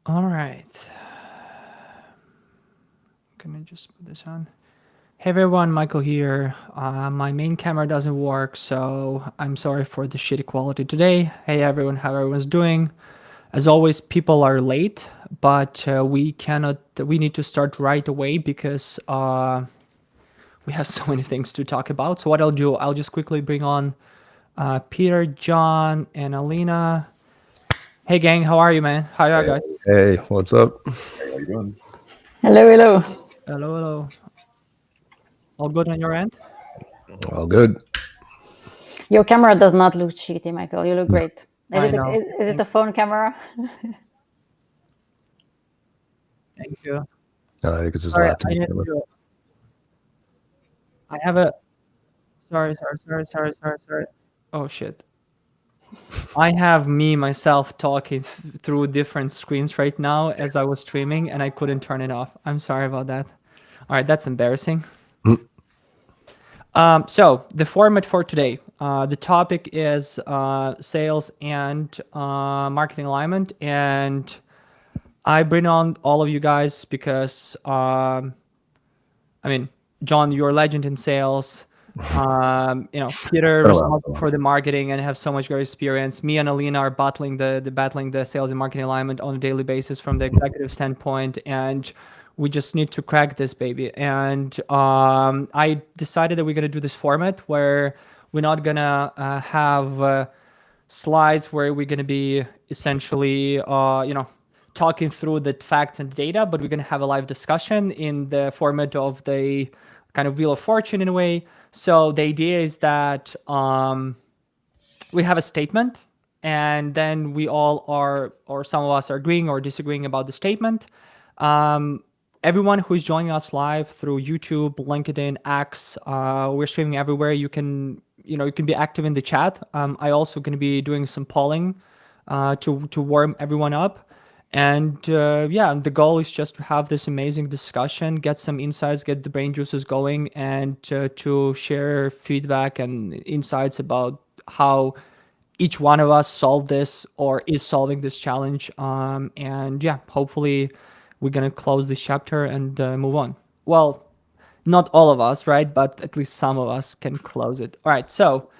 All right. Can I just put this on? Hey everyone, Michael here. My main camera doesn't work, so I'm sorry for the shitty quality today. Hey everyone, how everyone's doing? As always, people are late, but we need to start right away because we have so many things to talk about. So what I'll do, I'll just quickly bring on Peter, John, and Alina. Hey gang, how are you, man? How are you guys? Hey, what's up? Hey, how you doing? Hello, hello. Hello, hello. All good on your end? All good. Your camera does not look shitty, Michael. You look great. I know. Is it a phone camera? Thank you. I think it's his Sorry, laptop. I need to. I have a. Sorry. Oh shit. I have myself talking through different screens right now as I was streaming, and I couldn't turn it off. I'm sorry about that. All right, that's embarrassing. Mm. So the format for today, the topic is sales and marketing alignment, and I bring on all of you guys because I mean, John, you're a legend in sales. Peter Been around responsible for a for the marketing and have so much great experience. Me and Alina are battling the sales and marketing alignment on a daily basis from the executive standpoint, and we just need to crack this baby. And I decided that we're gonna do this format where we're not gonna have slides where we're gonna be essentially, talking through the facts and data, but we're going to have a live discussion in the format of the kind of Wheel of Fortune in a way. So the idea is that we have a statement, and then we all are, or some of us are agreeing or disagreeing about the statement. Everyone who's joining us live through YouTube, LinkedIn, X, we're streaming everywhere. You can be active in the chat. I also going to be doing some polling to warm everyone up. And the goal is just to have this amazing discussion, get some insights, get the brain juices going, and to share feedback and insights about how each one of us solved this or is solving this challenge. Hopefully we're going to close this chapter and move on. Well, not all of us, right? But at least some of us can close it. All right. So,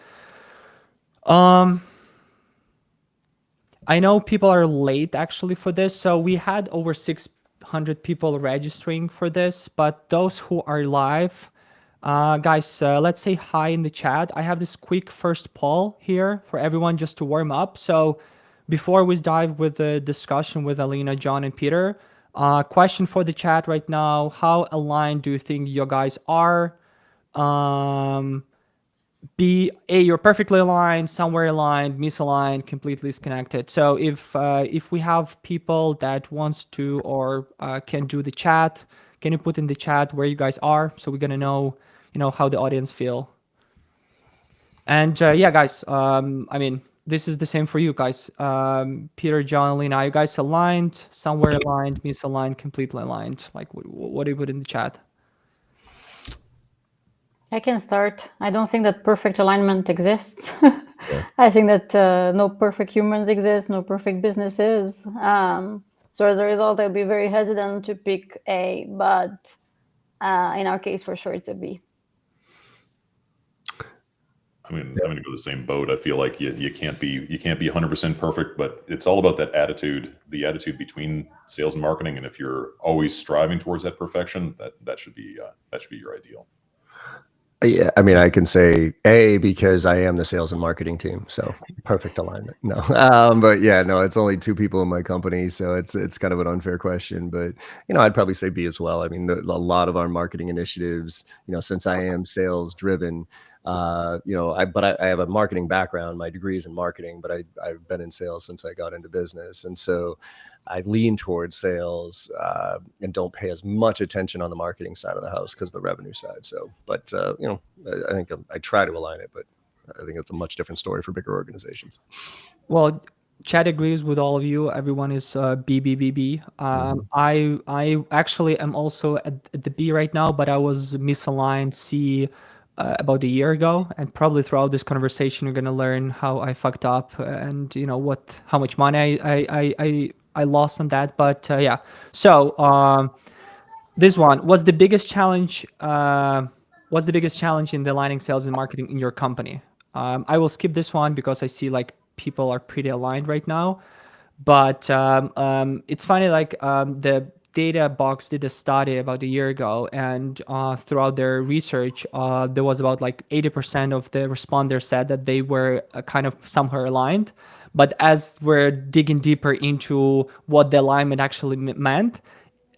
I know people are late actually for this. So we had over 600 people registering for this, but those who are live, guys, let's say hi in the chat. I have this quick first poll here for everyone just to warm up. So before we dive with the discussion with Alina, John, and Peter, question for the chat right now: how aligned do you think you guys are? B, A, you're perfectly aligned, somewhere aligned, misaligned, completely disconnected. So if we have people that wants to or can do the chat, can you put in the chat where you guys are so we're gonna know how the audience feel. And guys, this is the same for you guys. Peter, John, Lena, are you guys aligned, somewhere aligned, misaligned, completely aligned? Like what do you put in the chat? I can start. I don't think that perfect alignment exists. I think that no perfect humans exist, no perfect businesses. So as a result, I'll be very hesitant to pick A, but in our case, for sure, it's a B. I'm going to go the same boat. I feel like you can't be 100% perfect, but it's all about that attitude, the attitude between sales and marketing. And if you're always striving towards that perfection, that should be your ideal. Yeah, I mean, I can say A because I am the sales and marketing team, so perfect alignment. No, but yeah, no, it's only two people in my company, so it's kind of an unfair question. But I'd probably say B as well. I mean, a lot of our marketing initiatives, since I am sales driven, I have a marketing background. My degree is in marketing, but I've been in sales since I got into business, and so I lean towards sales and don't pay as much attention on the marketing side of the house because of the revenue side. So, but I think I try to align it, but I think it's a much different story for bigger organizations. Well, Chad agrees with all of you. Everyone is B, B, B, B. I actually am also at the B right now, but I was misaligned C about a year ago, and probably throughout this conversation, you're gonna learn how I fucked up and how much money I lost on that, but yeah. So this one was the biggest challenge. What's the biggest challenge in the aligning sales and marketing in your company? I will skip this one because I see like people are pretty aligned right now. But it's funny, like the Data Box did a study about a year ago, and throughout their research, there was about like 80% of the responders said that they were kind of somewhere aligned. But as we're digging deeper into what the alignment actually meant,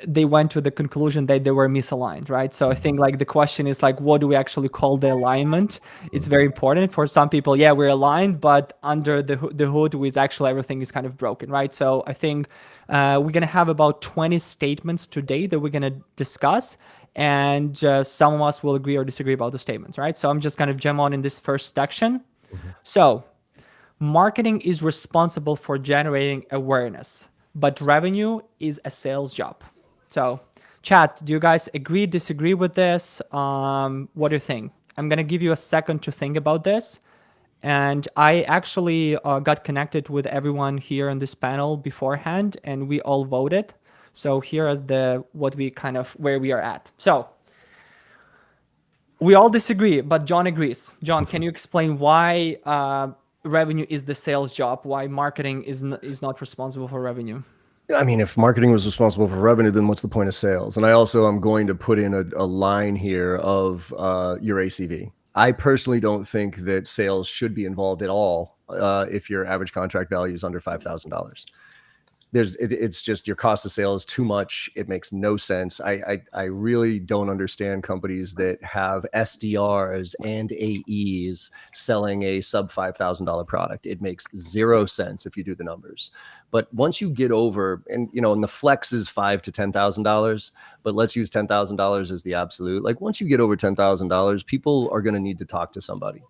they went to the conclusion that they were misaligned, right? So I think like the question is like, what do we actually call the alignment? It's very important for some people. Yeah, we're aligned, but under the hood is actually everything is kind of broken, right? So I think we're gonna have about 20 statements today that we're gonna discuss, and some of us will agree or disagree about the statements, right? So I'm just gonna jump on in this first section. So marketing is responsible for generating awareness, but revenue is a sales job. So chat, do you guys agree, disagree with this? What do you think? I'm going to give you a second to think about this. And I actually got connected with everyone here on this panel beforehand, and we all voted. So here is where we are at. So we all disagree, but John agrees. John, can you explain why revenue is the sales job, why marketing is not responsible for revenue? I mean, if marketing was responsible for revenue, then what's the point of sales? And I also am going to put in a line here of your ACV. I personally don't think that sales should be involved at all if your average contract value is under $5,000. It's just your cost of sales too much. It makes no sense. I really don't understand companies that have SDRs and AEs selling a sub $5,000 product. It makes zero sense if you do the numbers. But once you get over, and the flex is $5,000 to $10,000, but let's use $10,000 as the absolute. Like once you get over $10,000, people are going to need to talk to somebody.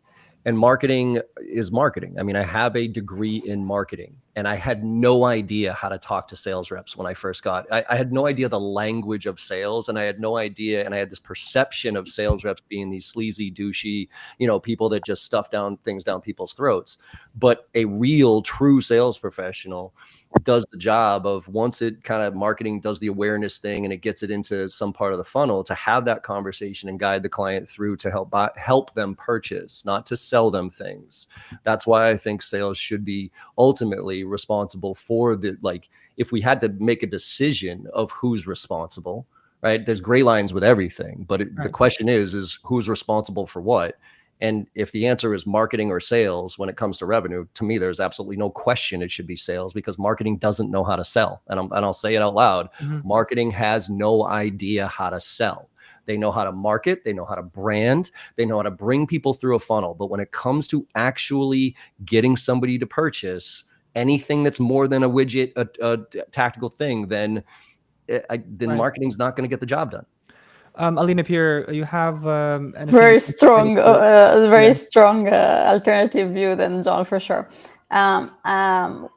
And marketing is marketing. I mean, I have a degree in marketing, and I had no idea how to talk to sales reps when I first I had no idea the language of sales, and I had no idea, and I had this perception of sales reps being these sleazy, douchey, people that just stuff things down people's throats. But a real, true sales professional does the job of, once it kind of marketing does the awareness thing and it gets it into some part of the funnel, to have that conversation and guide the client through to help them purchase, not to sell them things. That's why I think sales should be ultimately responsible for if we had to make a decision of who's responsible, right? There's gray lines with everything, but the question is who's responsible for what? And if the answer is marketing or sales, when it comes to revenue, to me, there's absolutely no question it should be sales, because marketing doesn't know how to sell. And I'll say it out loud. Mm-hmm. Marketing has no idea how to sell. They know how to market. They know how to brand. They know how to bring people through a funnel. But when it comes to actually getting somebody to purchase anything that's more than a widget, a tactical thing, then marketing's not going to get the job done. Alina Pierre, you have very strong alternative view than John, for sure. 2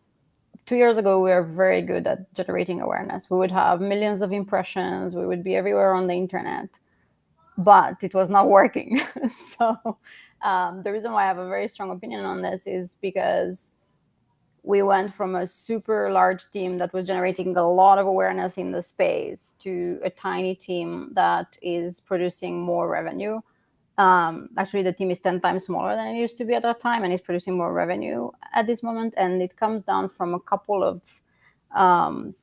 years ago, we were very good at generating awareness. We would have millions of impressions. We would be everywhere on the internet, but it was not working. So the reason why I have a very strong opinion on this is because we went from a super large team that was generating a lot of awareness in the space to a tiny team that is producing more revenue. Actually, the team is 10 times smaller than it used to be at that time, and it's producing more revenue at this moment. And it comes down from a couple of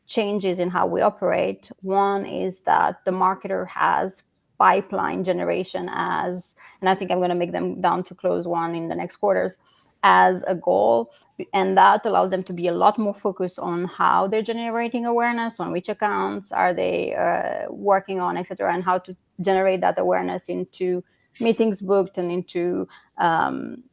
changes in how we operate. One is that the marketer has pipeline generation and I think I'm going to make them down to close one in the next quarters, as a goal, and that allows them to be a lot more focused on how they're generating awareness, on which accounts are they working on, etc., and how to generate that awareness into meetings booked and into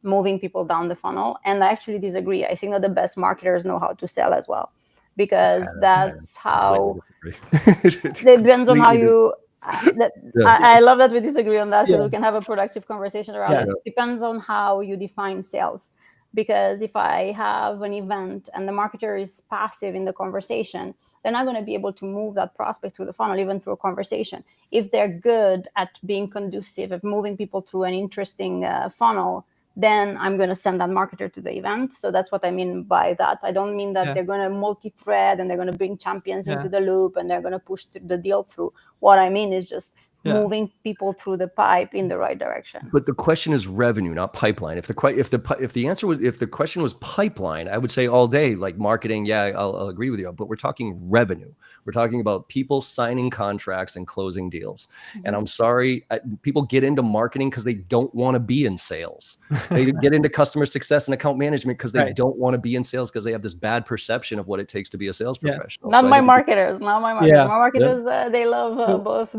moving people down the funnel. And I actually disagree. I think that the best marketers know how to sell as well, because that's how it depends on how you. I love that we disagree on that, because we can have a productive conversation around it. It depends on how you define sales. Because if I have an event and the marketer is passive in the conversation, they're not going to be able to move that prospect through the funnel, even through a conversation. If they're good at being conducive, of moving people through an interesting funnel, then I'm going to send that marketer to the event. So that's what I mean by that. I don't mean that they're going to multi-thread and they're going to bring champions into the loop and they're going to push the deal through. What I mean is just moving people through the pipe in the right direction. But the question is revenue, not pipeline. If the question was pipeline, I would say all day, like marketing. Yeah, I'll agree with you. But we're talking revenue. We're talking about people signing contracts and closing deals. And I'm sorry, people get into marketing because they don't want to be in sales. They get into customer success and account management because they don't want to be in sales because they have this bad perception of what it takes to be a sales professional. Not my marketers. My marketers, they love both.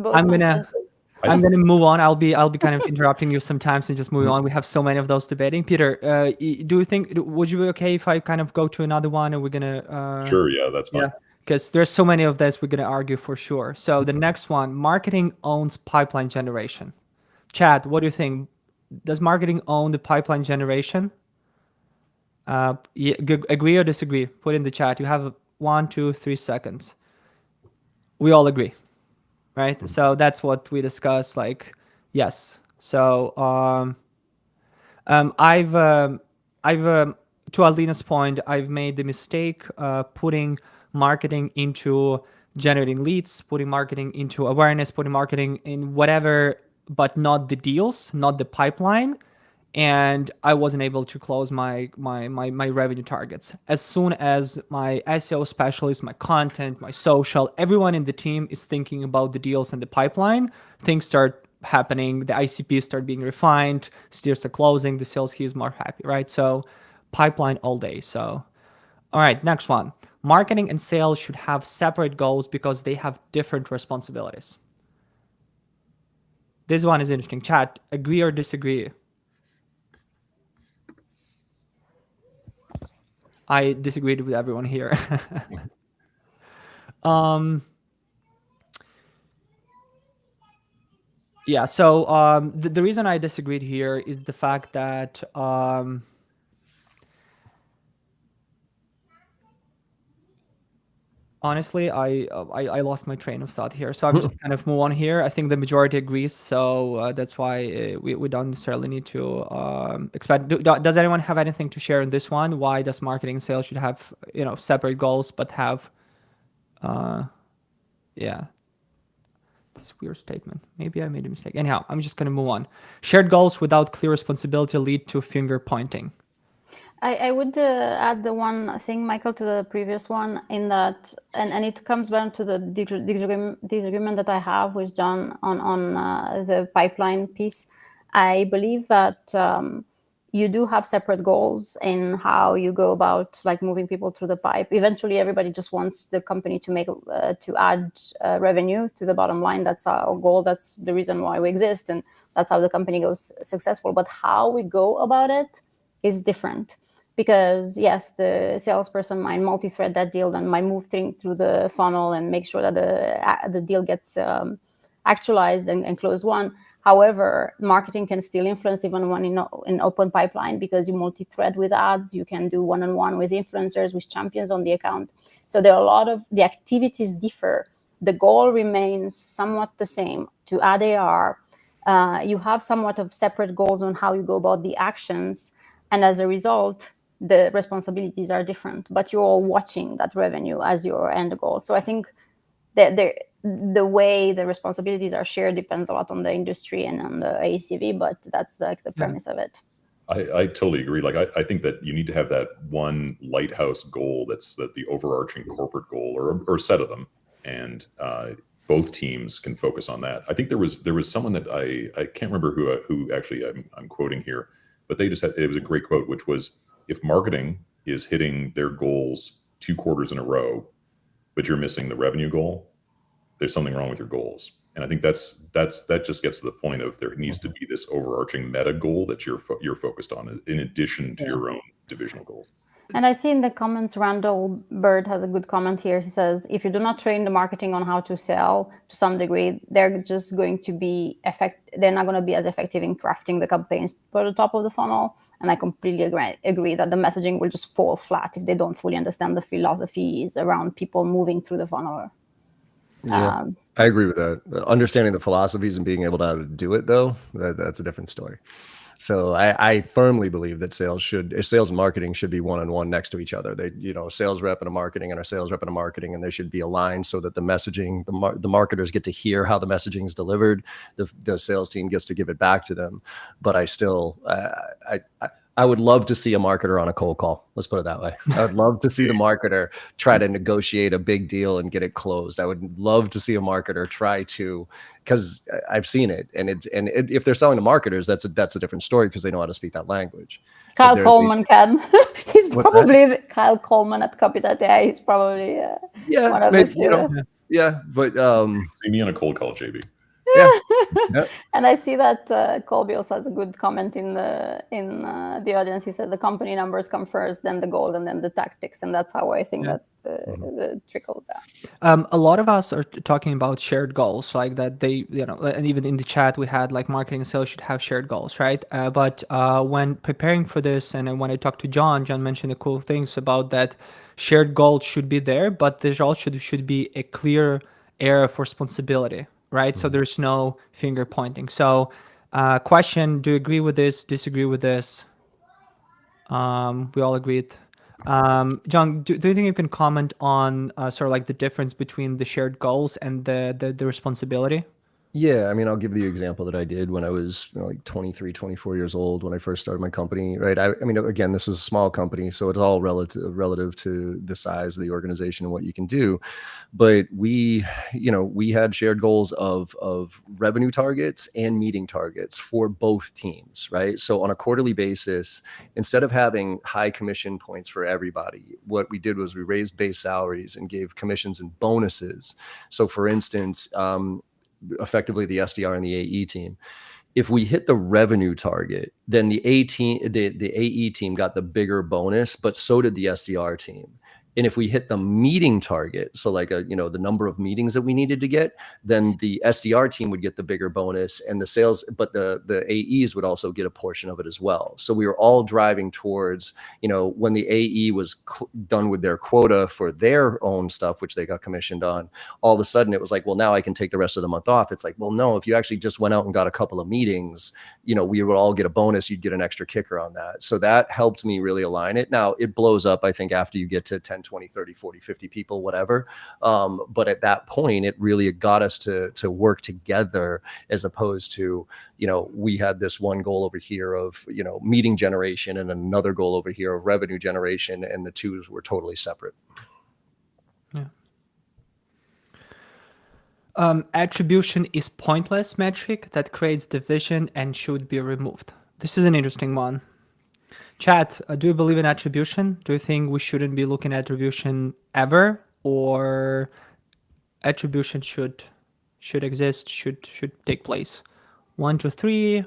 I'm gonna move on. I'll be kind of interrupting you sometimes and just moving on. We have so many of those debating. Peter, do you think would you be okay if I kind of go to another one, or we're gonna? Sure. Yeah, that's fine. Because there's so many of this, we're gonna argue for sure. So the next one, marketing owns pipeline generation. Chad, what do you think? Does marketing own the pipeline generation? Agree or disagree? Put in the chat. You have 1, 2, 3 seconds. We all agree. Right, so that's what we discussed. Like, yes. So, I've to Alina's point, I've made the mistake putting marketing into generating leads, putting marketing into awareness, putting marketing in whatever, but not the deals, not the pipeline. And I wasn't able to close my revenue targets. As soon as my SEO specialist, my content, my social, everyone in the team is thinking about the deals and the pipeline, things start happening. The ICPs start being refined, steers are closing, the sales he is more happy, right? So pipeline all day. So, all right, next one. Marketing and sales should have separate goals because they have different responsibilities. This one is interesting. Chat, agree or disagree? I disagreed with everyone here. Yeah, so the reason I disagreed here is the fact that honestly, I lost my train of thought here, so I'm just kind of move on here. I think the majority agrees, so that's why we don't necessarily need to expand. Does anyone have anything to share in this one? Why does marketing and sales should have separate goals but have this weird statement. Maybe I made a mistake. Anyhow, I'm just gonna move on. Shared goals without clear responsibility lead to finger pointing. I would add the one thing, Michael, to the previous one, in that, and it comes back to the disagreement that I have with John on the pipeline piece. I believe that you do have separate goals in how you go about like moving people through the pipe. Eventually, everybody just wants the company to make to add revenue to the bottom line. That's our goal. That's the reason why we exist, and that's how the company goes successful. But how we go about it is different. Because yes, the salesperson might multi-thread that deal and might move through the funnel and make sure that the deal gets actualized and closed won. However, marketing can still influence even when in open pipeline, because you multi-thread with ads, you can do one-on-one with influencers, with champions on the account. So there are a lot of the activities differ. The goal remains somewhat the same to add AR. You have somewhat of separate goals on how you go about the actions, and as a result, the responsibilities are different, but you're all watching that revenue as your end goal. So I think that the way the responsibilities are shared depends a lot on the industry and on the ACV, but that's like the premise of it. I totally agree. Like I think that you need to have that one lighthouse goal that's the overarching corporate goal, or a set of them, and both teams can focus on that. I think there was someone that I can't remember who actually I'm quoting here, but they just had, it was a great quote, which was, if marketing is hitting their goals 2 quarters in a row, but you're missing the revenue goal, there's something wrong with your goals. And I think that just gets to the point of there needs to be this overarching meta goal that you're focused on in addition to your own divisional goals. And I see in the comments, Randall Bird has a good comment here. He says, if you do not train the marketing on how to sell to some degree, they're just going to be they're not going to be as effective in crafting the campaigns for the top of the funnel. And I completely agree that the messaging will just fall flat if they don't fully understand the philosophies around people moving through the funnel. Yeah, I agree with that. Understanding the philosophies and being able to do it, though, that's a different story. So I firmly believe that sales and marketing should be one-on-one next to each other. They, a sales rep and a marketing and a sales rep and a marketing, and they should be aligned so that the messaging, the marketers get to hear how the messaging is delivered. The sales team gets to give it back to them. But I still, I would love to see a marketer on a cold call. Let's put it that way. I would love to see the marketer try to negotiate a big deal and get it closed. I would love to see a marketer try to, because I've seen it, and if they're selling to marketers, that's a different story because they know how to speak that language. Kyle Coleman can. He's probably Kyle Coleman at Copy.ai. He's probably one of the few. Yeah, but see me on a cold call, JB. Yeah. And I see that Colby also has a good comment in the audience. He said the company numbers come first, then the goal, and then the tactics, and that's how I think that trickles down. A lot of us are talking about shared goals, like that they, and even in the chat we had like marketing and sales should have shared goals, right? But when preparing for this, and when I talked to John mentioned the cool things about that shared goal should be there, but there also should be a clear area of responsibility. Right, so there's no finger pointing. So, question: do you agree with this? Disagree with this? We all agreed. John, do you think you can comment on sort of like the difference between the shared goals and the responsibility? Yeah, I mean, I'll give the example that I did when I was like 23, 24 years old when I first started my company, right? I mean, again, this is a small company, so it's all relative to the size of the organization and what you can do. But we had shared goals of revenue targets and meeting targets for both teams, right? So on a quarterly basis, instead of having high commission points for everybody, what we did was we raised base salaries and gave commissions and bonuses. So for instance, effectively the SDR and the AE team. If we hit the revenue target, then the AE team got the bigger bonus, but so did the SDR team. And if we hit the meeting target, so like the number of meetings that we needed to get, then the SDR team would get the bigger bonus, and the sales, but the AEs would also get a portion of it as well. So we were all driving towards, when the AE was done with their quota for their own stuff, which they got commissioned on, all of a sudden it was like, well, now I can take the rest of the month off. It's like, well, no, if you actually just went out and got a couple of meetings, we would all get a bonus. You'd get an extra kicker on that. So that helped me really align it. Now it blows up, I think, after you get to 10, 20, 30, 40, 50 people, whatever. But at that point, it really got us to work together, as opposed to, we had this one goal over here of, meeting generation and another goal over here of revenue generation, and the two were totally separate. Yeah. Attribution is pointless metric that creates division and should be removed. This is an interesting one. Chat, do you believe in attribution? Do you think we shouldn't be looking at attribution ever, or attribution should exist, should take place? 1, 2, 3.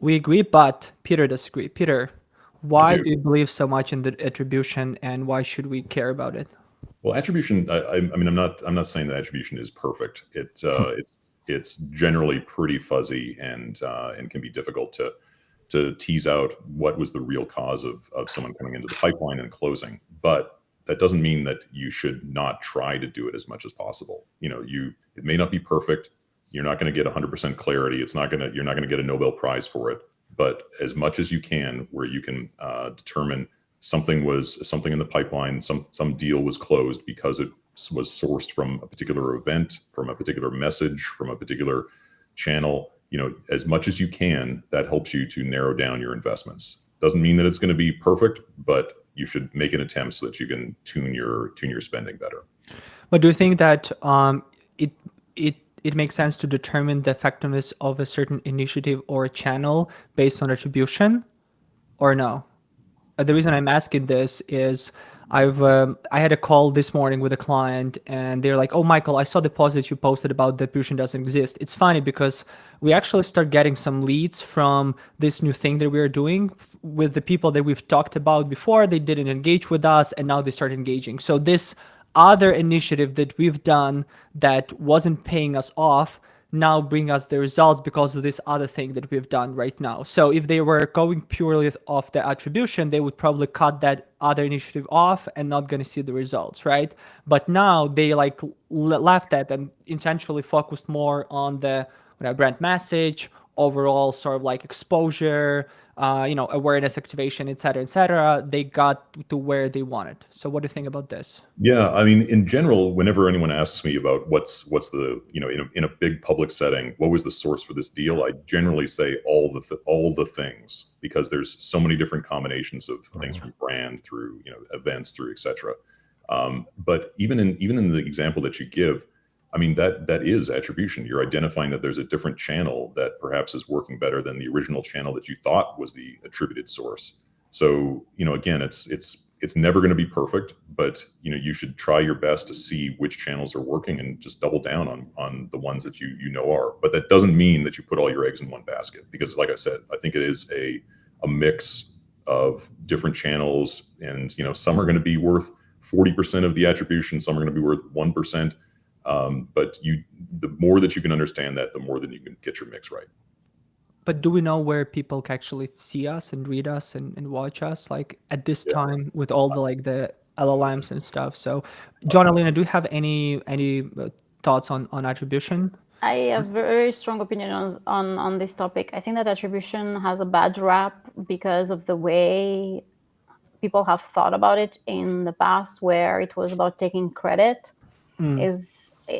We agree, but Peter disagrees. Peter, why do you believe so much in the attribution, and why should we care about it? Well, attribution. I mean, I'm not saying that attribution is perfect. It's generally pretty fuzzy and can be difficult to tease out what was the real cause of someone coming into the pipeline and closing. But that doesn't mean that you should not try to do it as much as possible. It may not be perfect. You're not going to get 100% clarity. You're not going to get a Nobel Prize for it. But as much as you can, where you can determine something in the pipeline, some deal was closed because it was sourced from a particular event, from a particular message, from a particular channel. As much as you can, that helps you to narrow down your investments. Doesn't mean that it's going to be perfect, but you should make an attempt so that you can tune your spending better. But do you think that it makes sense to determine the effectiveness of a certain initiative or a channel based on attribution, or no? The reason I'm asking this is I had a call this morning with a client, and they're like, "Oh, Michael, I saw the post that you posted about the attribution doesn't exist." It's funny because we actually start getting some leads from this new thing that we are doing with the people that we've talked about before. They didn't engage with us, and now they start engaging. So this other initiative that we've done that wasn't paying us off now bring us the results because of this other thing that we've done right now. So if they were going purely off the attribution, they would probably cut that other initiative off and not going to see the results, right? But now they left that and essentially focused more on the brand message overall sort of like exposure, awareness, activation, et cetera, they got to where they wanted. So what do you think about this? Yeah, I mean, in general, whenever anyone asks me about what's the, in a big public setting, what was the source for this deal, I generally say all the things, because there's so many different combinations of things, from brand through events through etc. But even in the example that you give, I mean, that is attribution. You're identifying that there's a different channel that perhaps is working better than the original channel that you thought was the attributed source. So, again, it's never going to be perfect, but you should try your best to see which channels are working and just double down on the ones that you know are. But that doesn't mean that you put all your eggs in one basket, because, like I said, I think it is a mix of different channels, and some are going to be worth 40% of the attribution, some are going to be worth 1%. But the more that you can understand that, the more that you can get your mix right. But do we know where people can actually see us and read us and watch us, like at this time with all the LLMs and stuff? So, John, Alina, do you have any thoughts on attribution? I have very strong opinion on this topic. I think that attribution has a bad rap because of the way people have thought about it in the past, where it was about taking credit.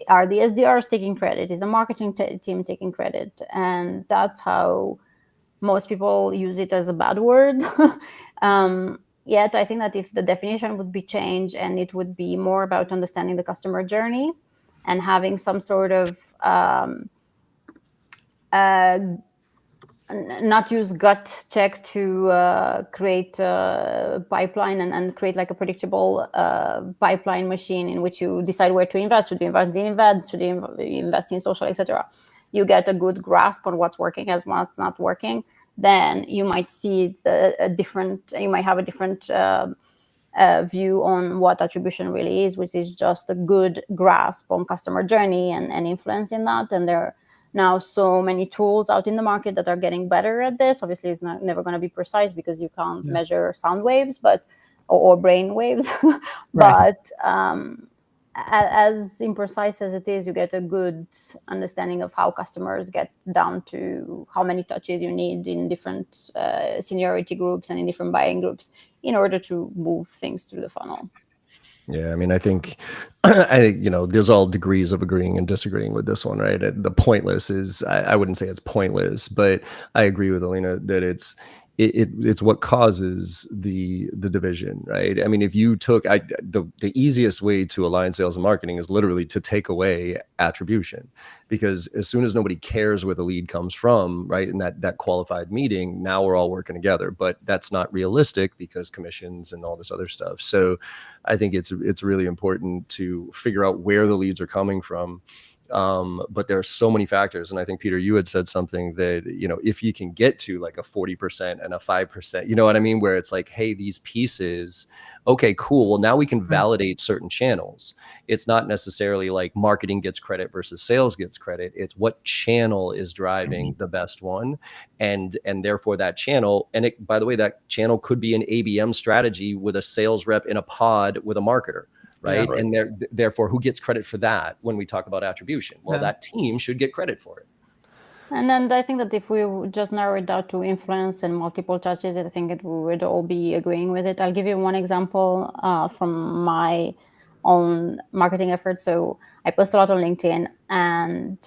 Are the SDRs taking credit? Is the marketing team taking credit? And that's how most people use it as a bad word. Yet I think that if the definition would be changed and it would be more about understanding the customer journey and having some sort of not use gut check to create a pipeline and create like a predictable pipeline machine in which you decide where to invest. Should you invest in events? Should you invest in social, etc.? You get a good grasp on what's working and what's not working. Then you might see you might have a different view on what attribution really is, which is just a good grasp on customer journey and influence in that. And there now so many tools out in the market that are getting better at this. Obviously, it's never going to be precise because you can't measure sound waves, or brain waves. Right. But as imprecise as it is, you get a good understanding of how customers get down to how many touches you need in different seniority groups and in different buying groups in order to move things through the funnel. Yeah, I mean, I think, there's all degrees of agreeing and disagreeing with this one, right? The pointless is, I wouldn't say it's pointless, but I agree with Alina that it's what causes the division, right? I mean, if you took the easiest way to align sales and marketing is literally to take away attribution, because as soon as nobody cares where the lead comes from, right, in that qualified meeting, now we're all working together. But that's not realistic because commissions and all this other stuff. So I think it's really important to figure out where the leads are coming from. But there are so many factors. And I think, Peter, you had said something that, if you can get to like a 40% and a 5%, you know what I mean? Where it's like, hey, these pieces, okay, cool. Well, now we can validate certain channels. It's not necessarily like marketing gets credit versus sales gets credit. It's what channel is driving the best one. And therefore that channel, and by the way, that channel could be an ABM strategy with a sales rep in a pod with a marketer. Right. Yeah, right. And therefore, who gets credit for that when we talk about attribution? Well, that team should get credit for it. And then I think that if we just narrow it down to influence and multiple touches, I think we would all be agreeing with it. I'll give you one example from my own marketing efforts. So I post a lot on LinkedIn, and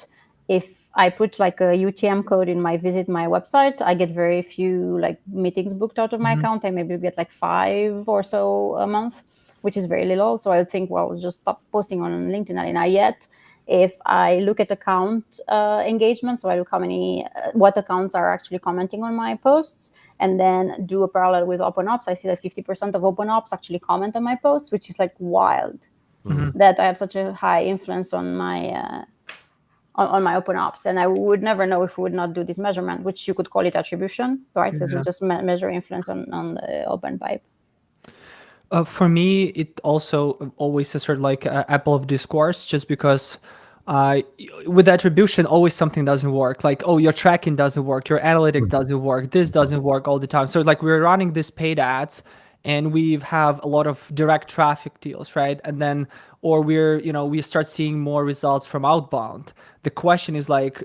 if I put like a UTM code in my website, I get very few like meetings booked out of my account. I maybe get like 5 or so a month, which is very little. So I would think, well, just stop posting on LinkedIn, Alina. Yet, if I look at account engagement, so I look what accounts are actually commenting on my posts, and then do a parallel with open ops, I see that 50% of open ops actually comment on my posts, which is like wild. That I have such a high influence on my open ops, and I would never know if we would not do this measurement, which you could call it attribution, right? Because we just measure influence on the open pipe. For me, it also always a sort of like apple of discourse, just because with attribution, always something doesn't work. Like, oh, your tracking doesn't work, your analytics doesn't work, this doesn't work all the time. So like we're running these paid ads, and we have a lot of direct traffic deals, right? And then, or we start seeing more results from outbound. The question is like,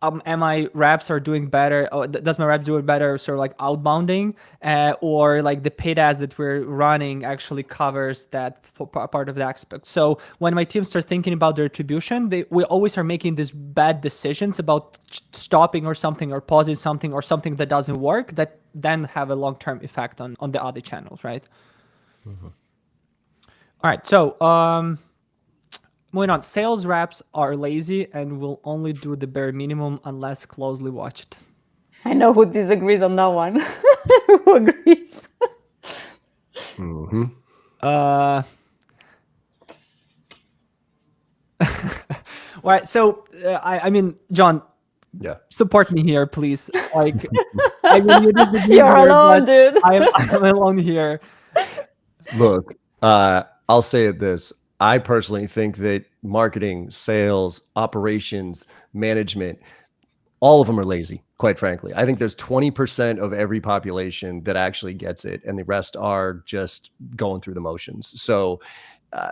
am my reps are doing better? Or does my rep do it better? Sort of like outbounding, or like the paid ads that we're running actually covers that part of the aspect. So when my team starts thinking about their attribution, we always are making these bad decisions about stopping or something or pausing something or something that doesn't work that then have a long-term effect on the other channels, right? Mm-hmm. All right, so moving on. Sales reps are lazy and will only do the bare minimum unless closely watched. I know who disagrees on that one. Who agrees? Mm-hmm. All right, so I mean, John, Yeah. support me here, please. Like, I mean, you disagree You're here, alone, but dude. I'm alone here. Look, I'll say it this. I personally think that marketing, sales, operations, management, all of them are lazy, quite frankly. I think there's 20% of every population that actually gets it, and the rest are just going through the motions. So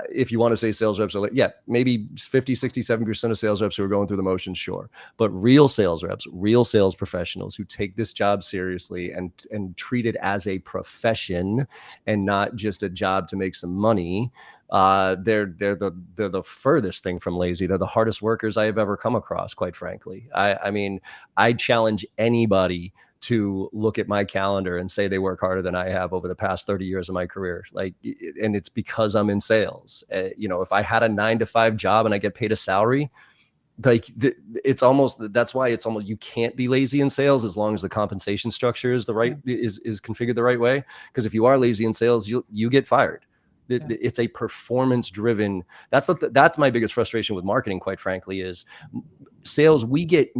if you want to say sales reps are like, yeah, maybe 50, 60, 70% of sales reps who are going through the motions, sure. But real sales reps, real sales professionals who take this job seriously and treat it as a profession and not just a job to make some money, they're the furthest thing from lazy. They're the hardest workers I have ever come across, quite frankly. I mean, I challenge anybody to look at my calendar and say they work harder than I have over the past 30 years of my career. Like, and it's because I'm in sales. You know, if I had a 9-to-5 job and I get paid a salary, like it's almost, that's why it's almost, you can't be lazy in sales as long as the compensation structure is the right, is configured the right way. Because if you are lazy in sales, you get fired. It's a performance driven. That's my biggest frustration with marketing, quite frankly, is sales. We get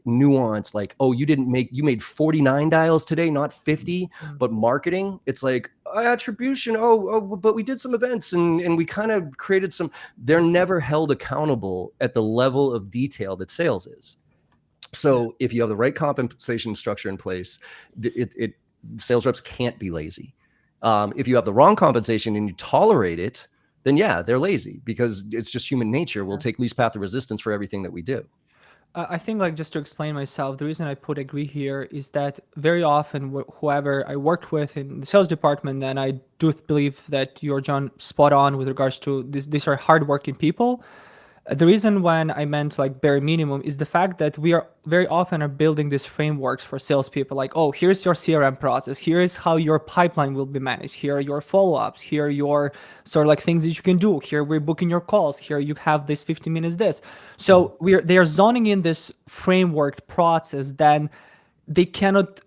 nuance like, oh, you made 49 dials today, not 50. But marketing, it's like attribution. But we did some events and we kind of created some. They're never held accountable at the level of detail that sales is. So if you have the right compensation structure in place, sales reps can't be lazy. If you have the wrong compensation and you tolerate it, then yeah, they're lazy because it's just human nature. We'll take least path of resistance for everything that we do. I think, like, just to explain myself, the reason I put agree here is that very often whoever I worked with in the sales department, and I do believe that you're, John, spot on with regards to this, these are hardworking people. The reason when I meant like bare minimum is the fact that we are very often are building these frameworks for salespeople. Like, oh, here's your CRM process. Here is how your pipeline will be managed. Here are your follow-ups. Here are your sort of like things that you can do. Here we're booking your calls. Here you have this 15 minutes this. So they are zoning in this framework process. Then they cannot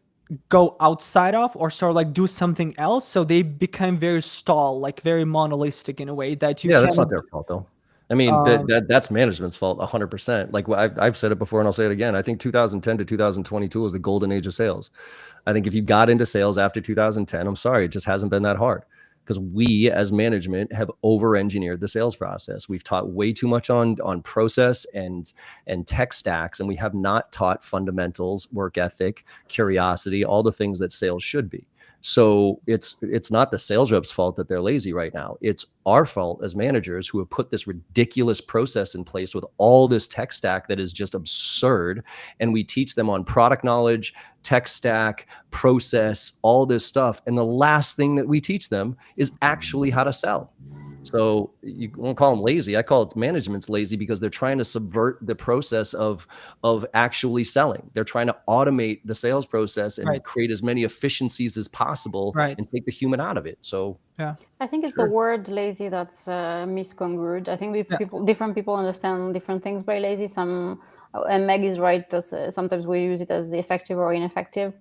go outside of or sort of like do something else. So they become very stall, like very monolithic in a way that you Yeah, cannot. that's not their fault though. I mean, that's management's fault 100%. Like I've said it before and I'll say it again. I think 2010 to 2022 is the golden age of sales. I think if you got into sales after 2010, I'm sorry, it just hasn't been that hard because we as management have over-engineered the sales process. We've taught way too much on process and tech stacks, and we have not taught fundamentals, work ethic, curiosity, all the things that sales should be. So it's not the sales rep's fault that they're lazy right now. It's our fault as managers who have put this ridiculous process in place with all this tech stack that is just absurd. And we teach them on product knowledge, tech stack, process, all this stuff. And the last thing that we teach them is actually how to sell. So you won't call them lazy. I call it management's lazy because they're trying to subvert the process of actually selling. They're trying to automate the sales process and create as many efficiencies as possible and take the human out of it. So yeah, I think it's the word lazy that's miscongrued. I think different people understand different things by lazy. And Meg is right. Sometimes we use it as effective or ineffective.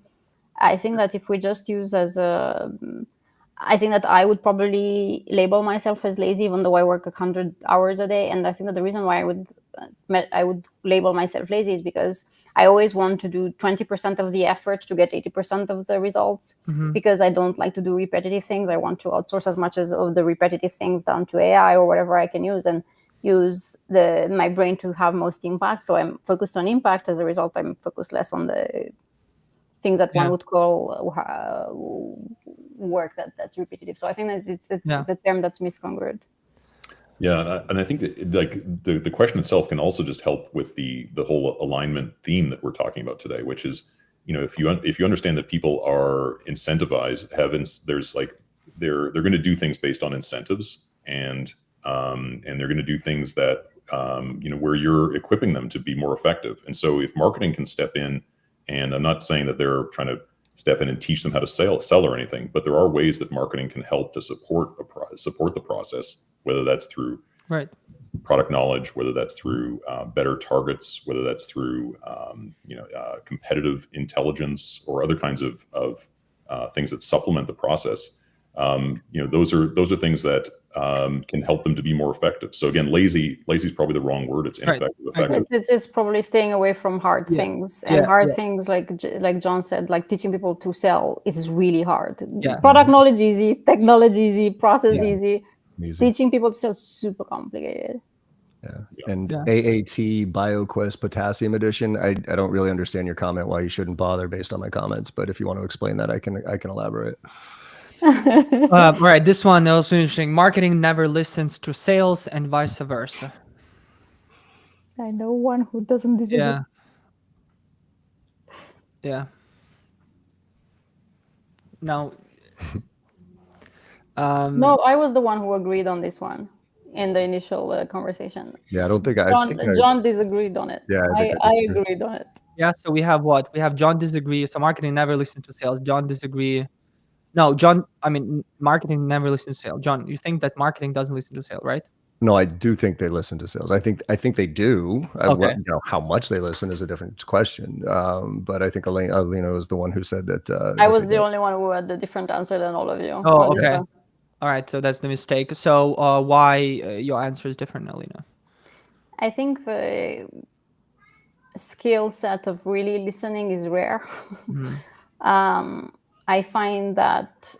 I think that if we just use as I think that I would probably label myself as lazy, even though I work 100 hours a day. And I think that the reason why I would label myself lazy is because I always want to do 20% of the effort to get 80% of the results, because I don't like to do repetitive things. I want to outsource as much as of the repetitive things down to AI or whatever I can use, and use my brain to have most impact. So I'm focused on impact. As a result, I'm focused less on the things that one would call work that's repetitive. So I think that it's the term that's miscongrued. Yeah, and I think that like the question itself can also just help with the whole alignment theme that we're talking about today, which is, if you understand that people are incentivized, there's like they're going to do things based on incentives, and they're going to do things that where you're equipping them to be more effective. And so if marketing can step in, and I'm not saying that they're trying to step in and teach them how to sell or anything, but there are ways that marketing can help to support the process, whether that's through Right. product knowledge, whether that's through better targets, whether that's through competitive intelligence or other kinds of things that supplement the process. Those are things that can help them to be more effective. So again, lazy is probably the wrong word. It's ineffective. Effective. It's probably staying away from hard things, and things like John said, like teaching people to sell is really hard. Product knowledge easy, technology easy, process easy. Teaching people to sell super complicated. And AAT BioQuest Potassium Edition. I don't really understand your comment why you shouldn't bother based on my comments, but if you want to explain that, I can elaborate. All right, this one also interesting. Marketing never listens to sales and vice versa. I know one who doesn't disagree. Yeah. Now, no, I was the one who agreed on this one in the initial conversation. Yeah, I don't think John disagreed on it. Yeah, I agreed on it. Yeah, so we have what? We have John disagree. So marketing never listens to sales. John disagree. No, John, marketing never listens to sales. John, you think that marketing doesn't listen to sales, right? No, I do think they listen to sales. I think they do. Okay. How much they listen is a different question. But I think Alina was the one who said that. I was the only one who had a different answer than all of you. Oh, okay. All right, so that's the mistake. So why your answer is different, Alina? I think the skill set of really listening is rare. I find that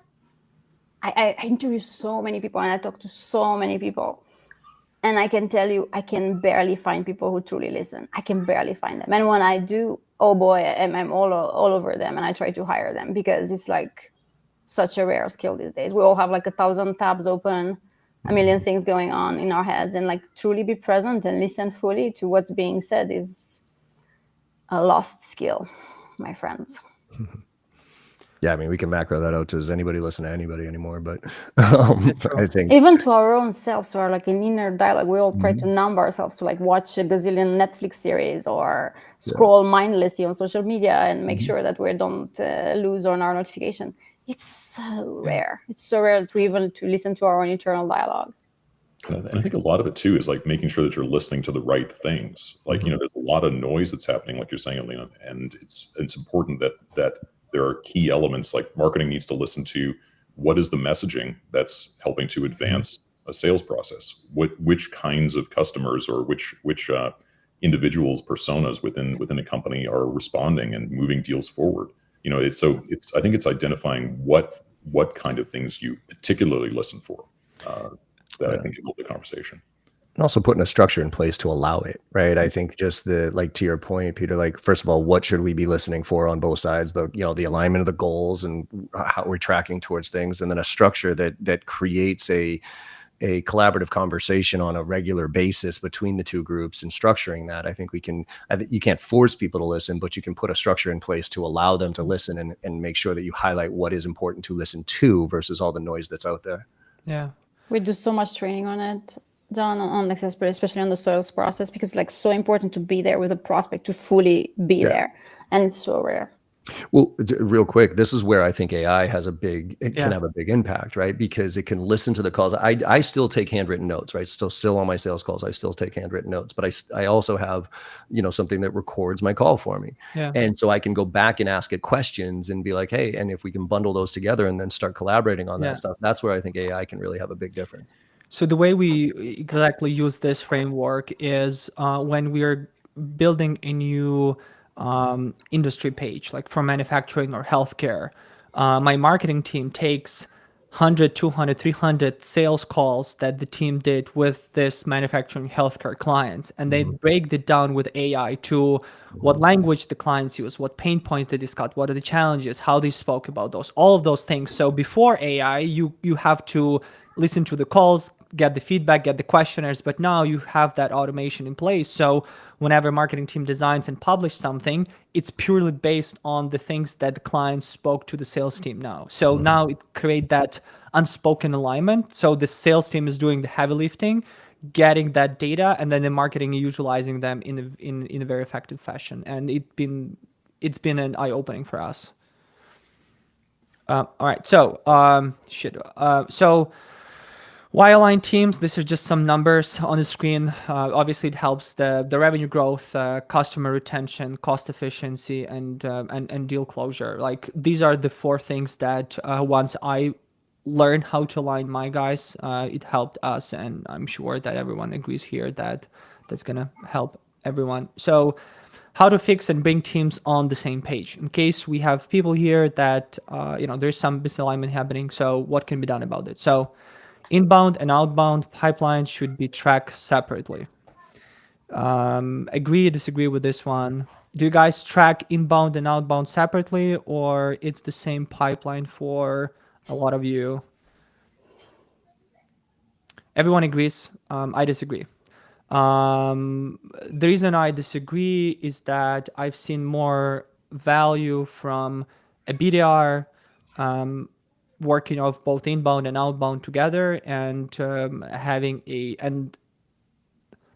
I interview so many people and I talk to so many people, and I can tell you, I can barely find people who truly listen. I can barely find them. And when I do, oh boy, I'm all over them, and I try to hire them because it's like such a rare skill these days. We all have like 1,000 tabs open, a million things going on in our heads, and like truly be present and listen fully to what's being said is a lost skill, my friends. Yeah, we can macro that out to, does anybody listen to anybody anymore? But I think even to our own selves, or like an inner dialogue, we all try to numb ourselves to like watch a gazillion Netflix series or scroll mindlessly on social media and make sure that we don't lose on our notification. It's so rare. It's so rare to listen to our own internal dialogue. And I think a lot of it too is like making sure that you're listening to the right things. Like, there's a lot of noise that's happening, like you're saying, Alina, and it's important that there are key elements. Like marketing needs to listen to what is the messaging that's helping to advance a sales process. Which kinds of customers or which individuals, personas within a company are responding and moving deals forward. I think it's identifying what kind of things you particularly listen for. That I think can help the conversation. And also putting a structure in place to allow it, right? I think just to your point, Peter, like, first of all, what should we be listening for on both sides? The alignment of the goals and how we're tracking towards things, and then a structure that creates a collaborative conversation on a regular basis between the two groups, and structuring that. I think you can't force people to listen, but you can put a structure in place to allow them to listen and make sure that you highlight what is important to listen to versus all the noise that's out there. Yeah. We do so much training on it, John, especially on the sales process, because it's like so important to be there with a prospect, to fully be there. And it's so rare. Well, real quick, this is where I think AI can have a big impact, right? Because it can listen to the calls. I still take handwritten notes, right? Still on my sales calls, I still take handwritten notes, but I also have, something that records my call for me. Yeah. And so I can go back and ask it questions and be like, hey, and if we can bundle those together and then start collaborating on that stuff, that's where I think AI can really have a big difference. So the way we exactly use this framework is when we're building a new industry page, like for manufacturing or healthcare, my marketing team takes 100, 200, 300 sales calls that the team did with this manufacturing healthcare clients, and they break it down with AI to what language the clients use, what pain points they discussed, what are the challenges, how they spoke about those, all of those things. So before AI, you have to listen to the calls, get the feedback, get the questionnaires, but now you have that automation in place. So whenever marketing team designs and publish something, it's purely based on the things that the client spoke to the sales team now. So now it creates that unspoken alignment. So the sales team is doing the heavy lifting, getting that data, and then the marketing utilizing them in a very effective fashion. And it's been an eye-opening for us. All right, so so why align teams? These are just some numbers on the screen. Obviously, it helps the revenue growth, customer retention, cost efficiency, and deal closure. Like, these are the 4 things that once I learned how to align my guys, it helped us, and I'm sure that everyone agrees here that that's gonna help everyone. So, how to fix and bring teams on the same page in case we have people here that there's some misalignment happening. So what can be done about it? So inbound and outbound pipelines should be tracked separately. Agree, disagree with this one? Do you guys track inbound and outbound separately, or it's the same pipeline for a lot of you? Everyone agrees. I disagree. The reason I disagree is that I've seen more value from a BDR working off both inbound and outbound together, and and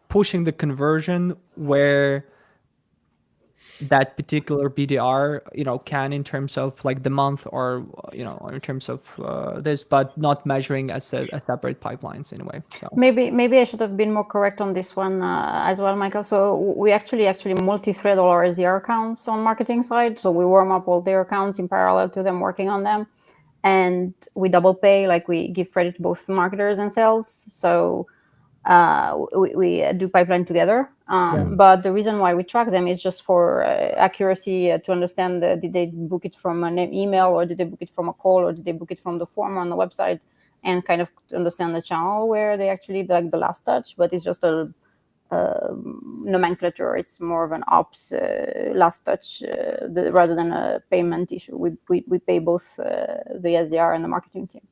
pushing the conversion where that particular BDR can, in terms of like the month, or in terms of this, but not measuring as a separate pipelines in a way. So maybe I should have been more correct on this one as well, Michael. So we actually multi-thread all our SDR accounts on marketing side. So we warm up all their accounts in parallel to them working on them, and we double pay, like we give credit to both marketers and sales. So we do pipeline together. But the reason why we track them is just for accuracy, to understand did they book it from an email, or did they book it from a call, or did they book it from the form on the website, and kind of to understand the channel where they actually like the last touch. But it's just a nomenclature. It's more of an ops last touch rather than a payment issue. We pay both the SDR and the marketing team.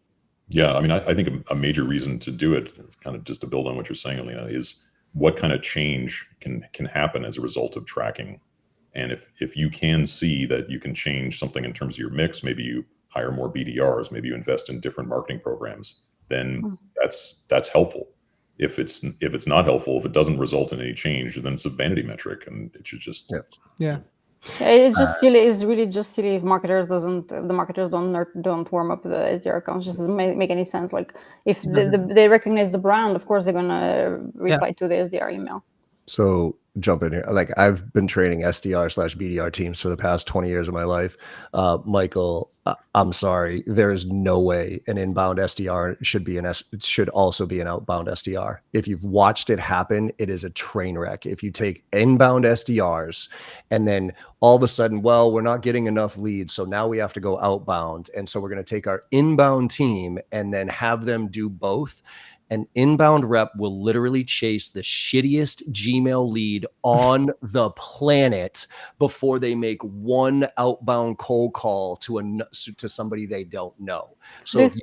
Yeah, I mean, I think a major reason to do it, kind of just to build on what you're saying, Alina, is what kind of change can happen as a result of tracking. And if you can see that you can change something in terms of your mix, maybe you hire more BDRs, maybe you invest in different marketing programs, then that's helpful. If it's not helpful, if it doesn't result in any change, then it's a vanity metric, and it should just It's just silly. It's really just silly if the marketers don't warm up the SDR accounts. Just doesn't make any sense. Like, if they recognize the brand, of course they're gonna reply to the SDR email. So jump in here. Like, I've been training SDR/BDR teams for the past 20 years of my life. Michael, I'm sorry, there is no way an inbound SDR should also be an outbound SDR. If you've watched it happen, it is a train wreck. If you take inbound SDRs and then all of a sudden, well, we're not getting enough leads, so now we have to go outbound, and so we're going to take our inbound team and then have them do both. An inbound rep will literally chase the shittiest Gmail lead on the planet before they make one outbound cold call to somebody they don't know. So if you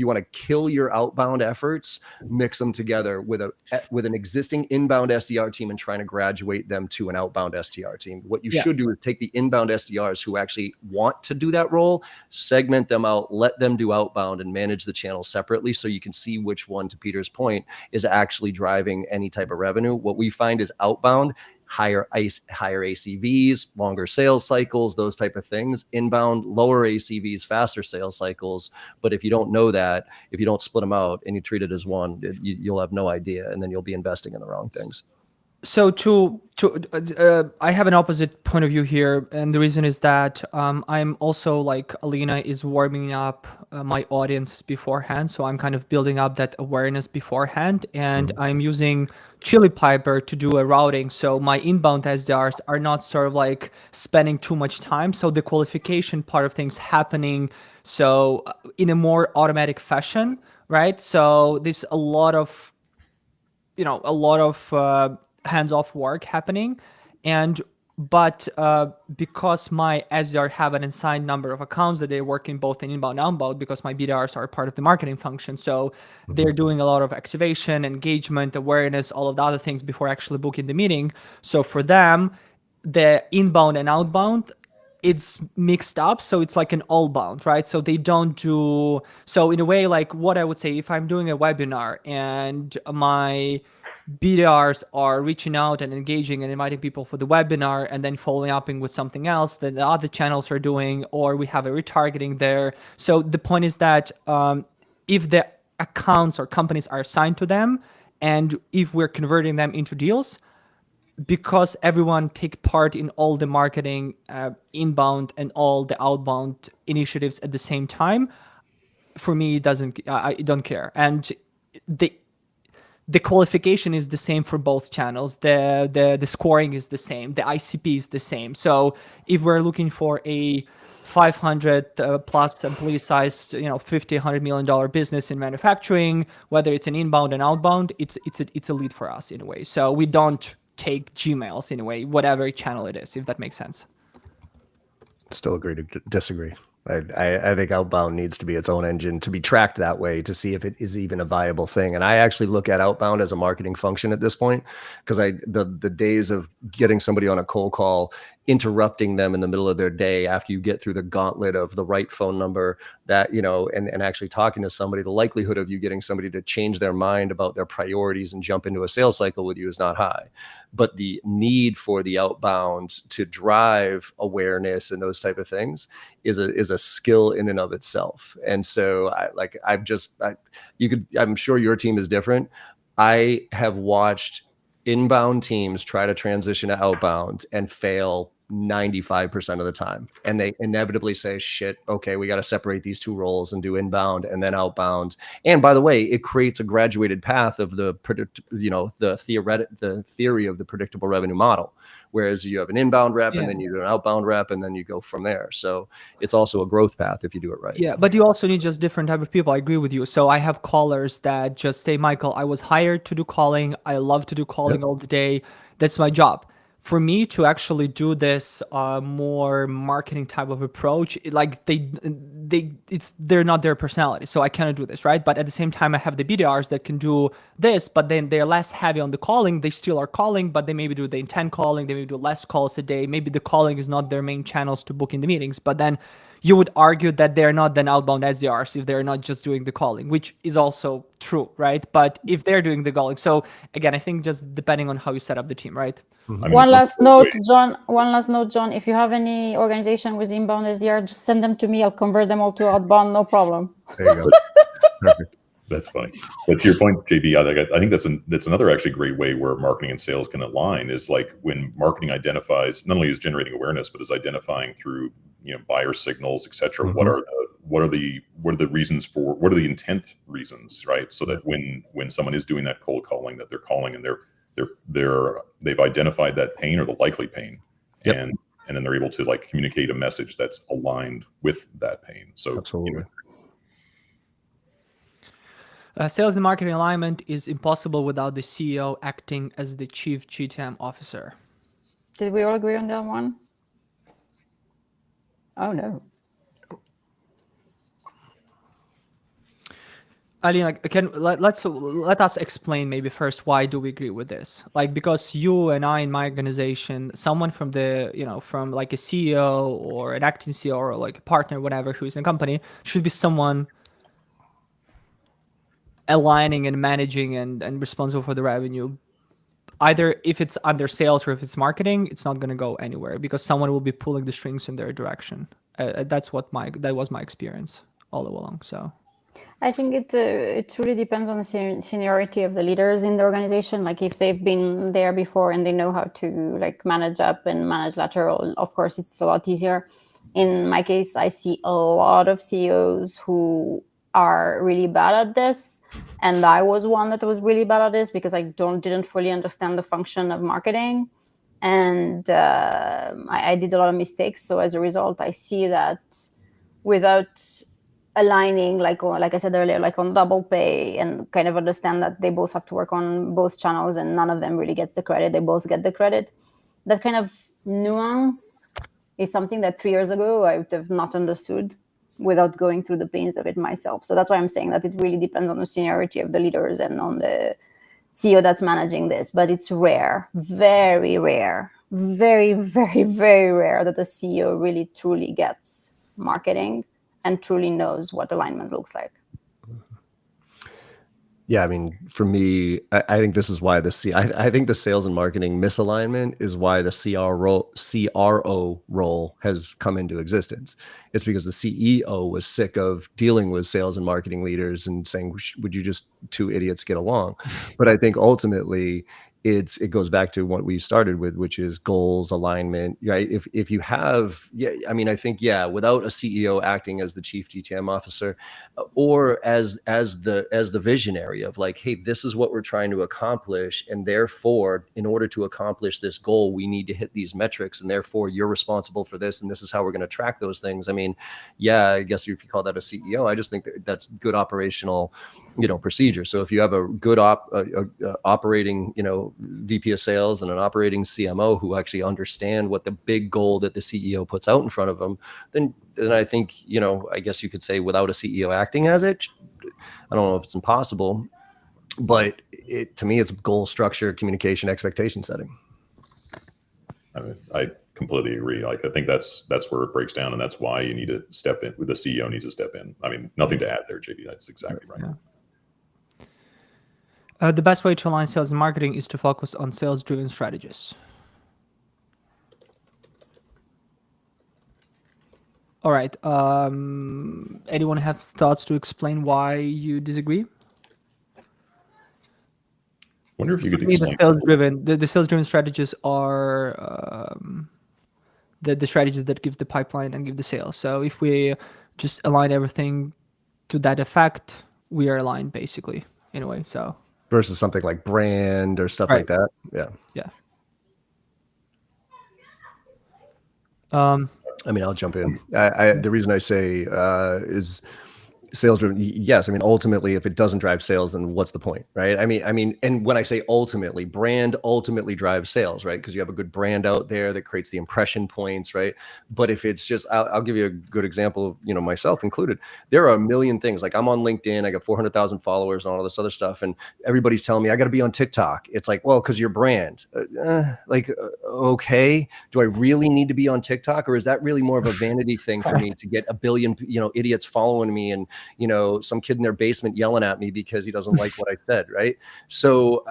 want to kill your outbound efforts, mix them together with an existing inbound SDR team and trying to graduate them to an outbound SDR team. What you should do is take the inbound SDRs who actually want to do that role, segment them out, let them do outbound, and manage the channel separately, so you can see which one, to Peter's point, is actually driving any type of revenue. What we find is outbound, higher ACVs, longer sales cycles, those type of things. Inbound, lower ACVs, faster sales cycles. But if you don't know that, if you don't split them out and you treat it as one, you'll have no idea, and then you'll be investing in the wrong things. So I have an opposite point of view here, and the reason is that I'm also, like Alina, is warming up my audience beforehand. So I'm kind of building up that awareness beforehand, and I'm using Chili Piper to do a routing. So my inbound SDRs are not sort of like spending too much time. So the qualification part of things happening so in a more automatic fashion, right? So there's a lot of hands-off work happening, and But because my SDR have an assigned number of accounts that they're working both in inbound and outbound, because my BDRs are part of the marketing function. So they're doing a lot of activation, engagement, awareness, all of the other things before actually booking the meeting. So for them, the inbound and outbound, it's mixed up. So it's like an all bound, right? So they don't do, so in a way, like what I would say, if I'm doing a webinar and my BDRs are reaching out and engaging and inviting people for the webinar and then following up with something else that the other channels are doing, or we have a retargeting there. So the point is that if the accounts or companies are assigned to them, and if we're converting them into deals, because everyone take part in all the marketing inbound and all the outbound initiatives at the same time, for me, it doesn't, I don't care. And the qualification is the same for both channels. The scoring is the same. The ICP is the same. So if we're looking for a 500 plus employee size, $50-100 million business in manufacturing, whether it's an inbound and outbound, it's a lead for us in a way. So we don't take Gmails in a way, whatever channel it is, if that makes sense. Still agree to disagree. I think outbound needs to be its own engine to be tracked that way to see if it is even a viable thing. And I actually look at outbound as a marketing function at this point, because the days of getting somebody on a cold call, interrupting them in the middle of their day after you get through the gauntlet of the right phone number, that, and actually talking to somebody, the likelihood of you getting somebody to change their mind about their priorities and jump into a sales cycle with you is not high. But the need for the outbound to drive awareness and those type of things is a skill in and of itself. And so I'm sure your team is different. I have watched inbound teams try to transition to outbound and fail 95% of the time. And they inevitably say, shit, okay, we got to separate these two roles and do inbound and then outbound. And by the way, it creates a graduated path of the theory of the predictable revenue model. Whereas you have an inbound rep and then you do an outbound rep and then you go from there. So it's also a growth path if you do it right. Yeah, but you also need just different type of people. I agree with you. So I have callers that just say, Michael, I was hired to do calling. I love to do calling all the day. That's my job. For me to actually do this more marketing type of approach, they're not their personality, so I cannot do this, right? But at the same time, I have the BDRs that can do this, but then they're less heavy on the calling. They still are calling, but they maybe do the intent calling. They maybe do less calls a day. Maybe the calling is not their main channels to book in the meetings, but then you would argue that they're not then outbound SDRs if they're not just doing the calling, which is also true, right? But if they're doing the calling, so again, I think just depending on how you set up the team, right? One last note, John. If you have any organization with inbound SDR, just send them to me. I'll convert them all to outbound, no problem. There you go. Perfect. That's funny. But to your point, JB, I think that's another actually great way where marketing and sales can align, is like when marketing identifies, not only is generating awareness, but is identifying through buyer signals, et cetera. Mm-hmm. What are the reasons for, what are the intent reasons, right? So that when someone is doing that cold calling, that they're calling and they've identified that pain or the likely pain, and then they're able to like communicate a message that's aligned with that pain. So absolutely. Sales and marketing alignment is impossible without the CEO acting as the chief GTM officer. Did we all agree on that one? Oh no. Alina, let us explain maybe first why do we agree with this? Like, because you and I in my organization, someone from from like a CEO or an acting CEO or like a partner, whatever, who's in a company, should be someone aligning and managing and responsible for the revenue. Either if it's under sales or if it's marketing, it's not going to go anywhere because someone will be pulling the strings in their direction. That was my experience all along. So I think it really depends on the seniority of the leaders in the organization. Like if they've been there before and they know how to like manage up and manage lateral, of course it's a lot easier. In my case, I see a lot of CEOs who are really bad at this, and I was one that was really bad at this because I didn't fully understand the function of marketing, and I did a lot of mistakes. So as a result, I see that without aligning, like I said earlier, like on double pay, and kind of understand that they both have to work on both channels and none of them really gets the credit, they both get the credit, that kind of nuance is something that 3 years ago I would have not understood without going through the pains of it myself. So that's why I'm saying that it really depends on the seniority of the leaders and on the CEO that's managing this. But it's rare, very rare, very, very, very rare that the CEO really truly gets marketing and truly knows what alignment looks like. Yeah, I mean, for me, I think this is why I think the sales and marketing misalignment is why the CRO role has come into existence. It's because the CEO was sick of dealing with sales and marketing leaders and saying, "Would you just two idiots get along?" But I think ultimately, it goes back to what we started with, which is goals, alignment, right? If you have, yeah, I mean, I think, yeah, without a CEO acting as the chief GTM officer, or as the visionary of like, hey, this is what we're trying to accomplish, and therefore, in order to accomplish this goal, we need to hit these metrics, and therefore, you're responsible for this, and this is how we're going to track those things. I mean, yeah, I guess if you call that a CEO, I just think that's good operational, procedure. So if you have a good operating, VP of sales and an operating CMO who actually understand what the big goal that the CEO puts out in front of them, then I think, I guess you could say without a CEO acting as it, I don't know if it's impossible, but to me, it's goal structure, communication, expectation setting. I completely agree. Like, I think that's where it breaks down, and that's why you need to step in. The CEO needs to step in. I mean, nothing to add there, JB. That's exactly right. Yeah. The best way to align sales and marketing is to focus on sales-driven strategies. All right. Anyone have thoughts to explain why you disagree? Wonder if you could For me, explain. the sales-driven strategies are the strategies that give the pipeline and give the sales. So if we just align everything to that effect, we are aligned basically in a way. So versus something like brand or stuff like that. Yeah. I mean, I'll jump in. The reason I say is sales driven. Yes. I mean, ultimately, if it doesn't drive sales, then what's the point, right? I mean, and when I say ultimately, brand ultimately drives sales, right? Because you have a good brand out there that creates the impression points, right? But if it's just, I'll give you a good example of, myself included. There are a million things. Like, I'm on LinkedIn, I got 400,000 followers and all this other stuff, and everybody's telling me I got to be on TikTok. It's like, well, because your brand. Okay, do I really need to be on TikTok, or is that really more of a vanity thing for me to get a billion, idiots following me and some kid in their basement yelling at me because he doesn't like what I said, right? So,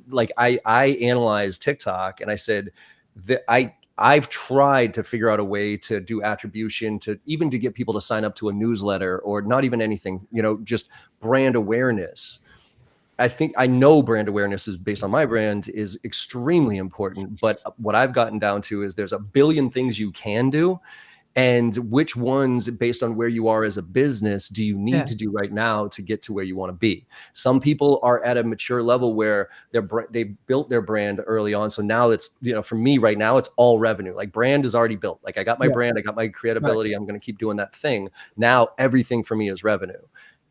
like I analyzed TikTok and I said that I've tried to figure out a way to do attribution, to get people to sign up to a newsletter, or not even anything, just brand awareness. I know brand awareness is based on my brand is extremely important, but what I've gotten down to is there's a billion things you can do. And which ones, based on where you are as a business, do you need to do right now to get to where you want to be? Some people are at a mature level where they built their brand early on. So now it's, for me right now, it's all revenue. Like, brand is already built. Like, I got my brand, I got my credibility. Right. I'm going to keep doing that thing. Now everything for me is revenue.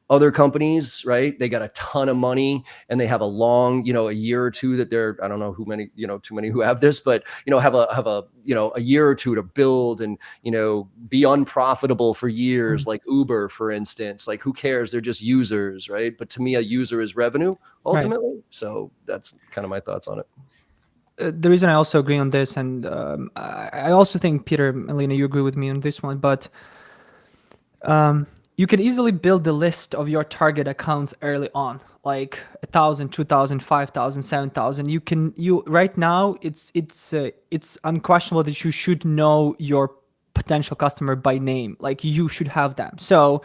Other companies, right? They got a ton of money and they have a long, a year or two that they're, I don't know who many, too many who have this, but, have a year or two to build and, be unprofitable for years, like Uber, for instance. Like, who cares? They're just users, right? But to me, a user is revenue ultimately. Right. So that's kind of my thoughts on it. The reason I also agree on this, and I also think, Peter, Alina, you agree with me on this one, but you can easily build the list of your target accounts early on, like 1,000, 2,000, 5,000, 7,000. Right now, it's unquestionable that you should know your potential customer by name. Like, you should have them. So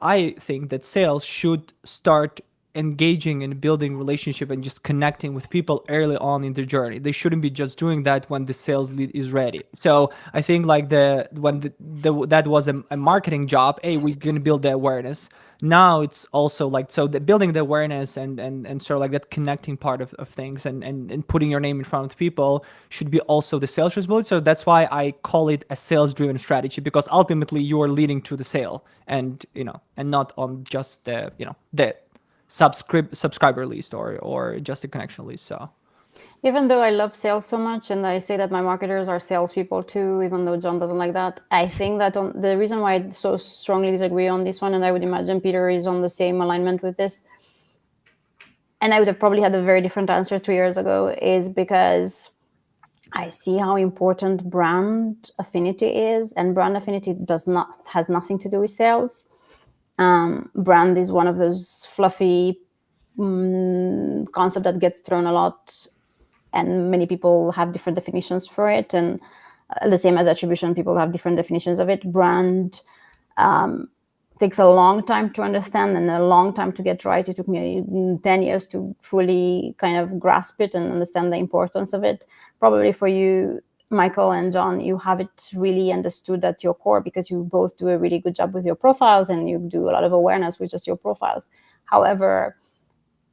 I think that sales should start engaging and building relationship and just connecting with people early on in the journey. They shouldn't be just doing that when the sales lead is ready. So I think like that was a marketing job. Hey, we're going to build the awareness. Now it's also like, so the building the awareness and sort of like that connecting part of things and putting your name in front of people should be also the sales responsibility. So that's why I call it a sales driven strategy, because ultimately you are leading to the sale and not on just the subscriber list or just a connection list. So Even though I love sales so much, and I say that my marketers are salespeople too, even though John doesn't like that, I think that the reason why I so strongly disagree on this one, and I would imagine Peter is on the same alignment with this, and I would have probably had a very different answer 2 years ago, is because I see how important brand affinity is, and brand affinity has nothing to do with sales. Brand is one of those fluffy concept that gets thrown a lot, and many people have different definitions for it. And the same as attribution, people have different definitions of it. Brand takes a long time to understand and a long time to get right. It took me 10 years to fully kind of grasp it and understand the importance of it. Probably for you, Michael and John, you have it really understood at your core because you both do a really good job with your profiles and you do a lot of awareness with just your profiles. However,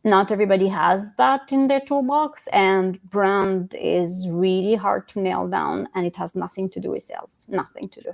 not everybody has that in their toolbox, and brand is really hard to nail down, and it has nothing to do with sales, nothing to do.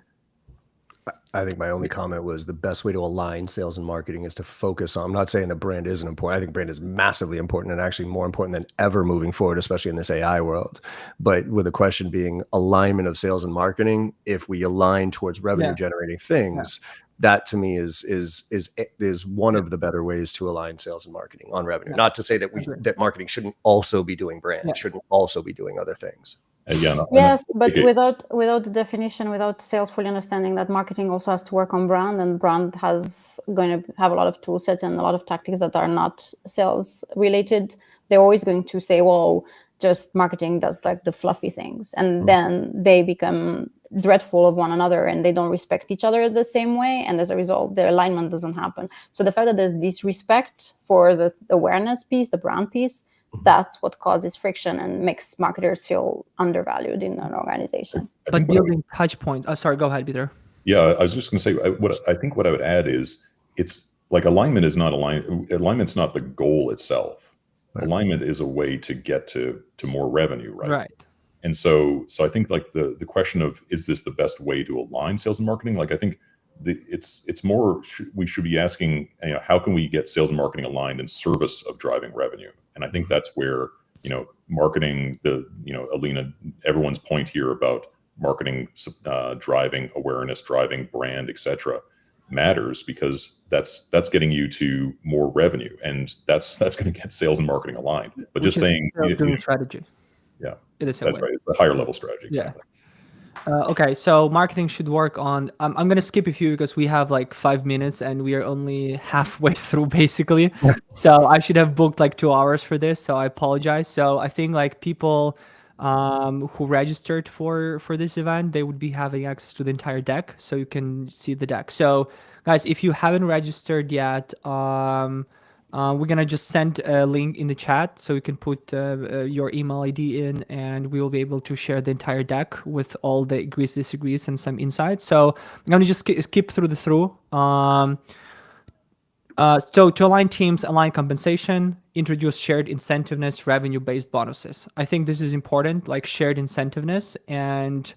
I think my only comment was the best way to align sales and marketing is to focus on, I'm not saying that brand isn't important. I think brand is massively important and actually more important than ever moving forward, especially in this AI world. But with the question being alignment of sales and marketing, if we align towards revenue generating things, that to me is one of the better ways to align sales and marketing on revenue. Not to say that that marketing shouldn't also be doing brand, shouldn't also be doing other things. Yes, but without the definition, without sales fully understanding that marketing also has to work on brand, and brand has going to have a lot of tool sets and a lot of tactics that are not sales related. They're always going to say, well, just marketing does like the fluffy things, and then they become dreadful of one another and they don't respect each other the same way, and as a result their alignment doesn't happen. So the fact that there's disrespect for the awareness piece, the brand piece, that's what causes friction and makes marketers feel undervalued in an organization. But building touch point. Sorry, go ahead, Peter. Yeah, I was just going to say what I would add is it's like alignment's not the goal itself. Right. Alignment is a way to get to more revenue, right? Right. And so I think like the question of, is this the best way to align sales and marketing? Like I think it's more, we should be asking, how can we get sales and marketing aligned in service of driving revenue? And I think that's where, marketing, Alina, everyone's point here about marketing, driving awareness, driving brand, etc., matters, because that's getting you to more revenue, and that's going to get sales and marketing aligned. But just saying, strategy. Yeah, that's right. It's the higher level strategy. Exactly. Yeah. Okay, so marketing should work on. I'm going to skip a few because we have like 5 minutes and we are only halfway through basically. So I should have booked like 2 hours for this. So I apologize. So I think like people who registered for this event, they would be having access to the entire deck, so you can see the deck. So guys, if you haven't registered yet, we're gonna just send a link in the chat, so you can put your email ID in, and we will be able to share the entire deck with all the agrees, disagrees, and some insights. So I'm gonna just skip through the through. So to align teams, align compensation, introduce shared incentiveness, revenue-based bonuses. I think this is important, like shared incentiveness, and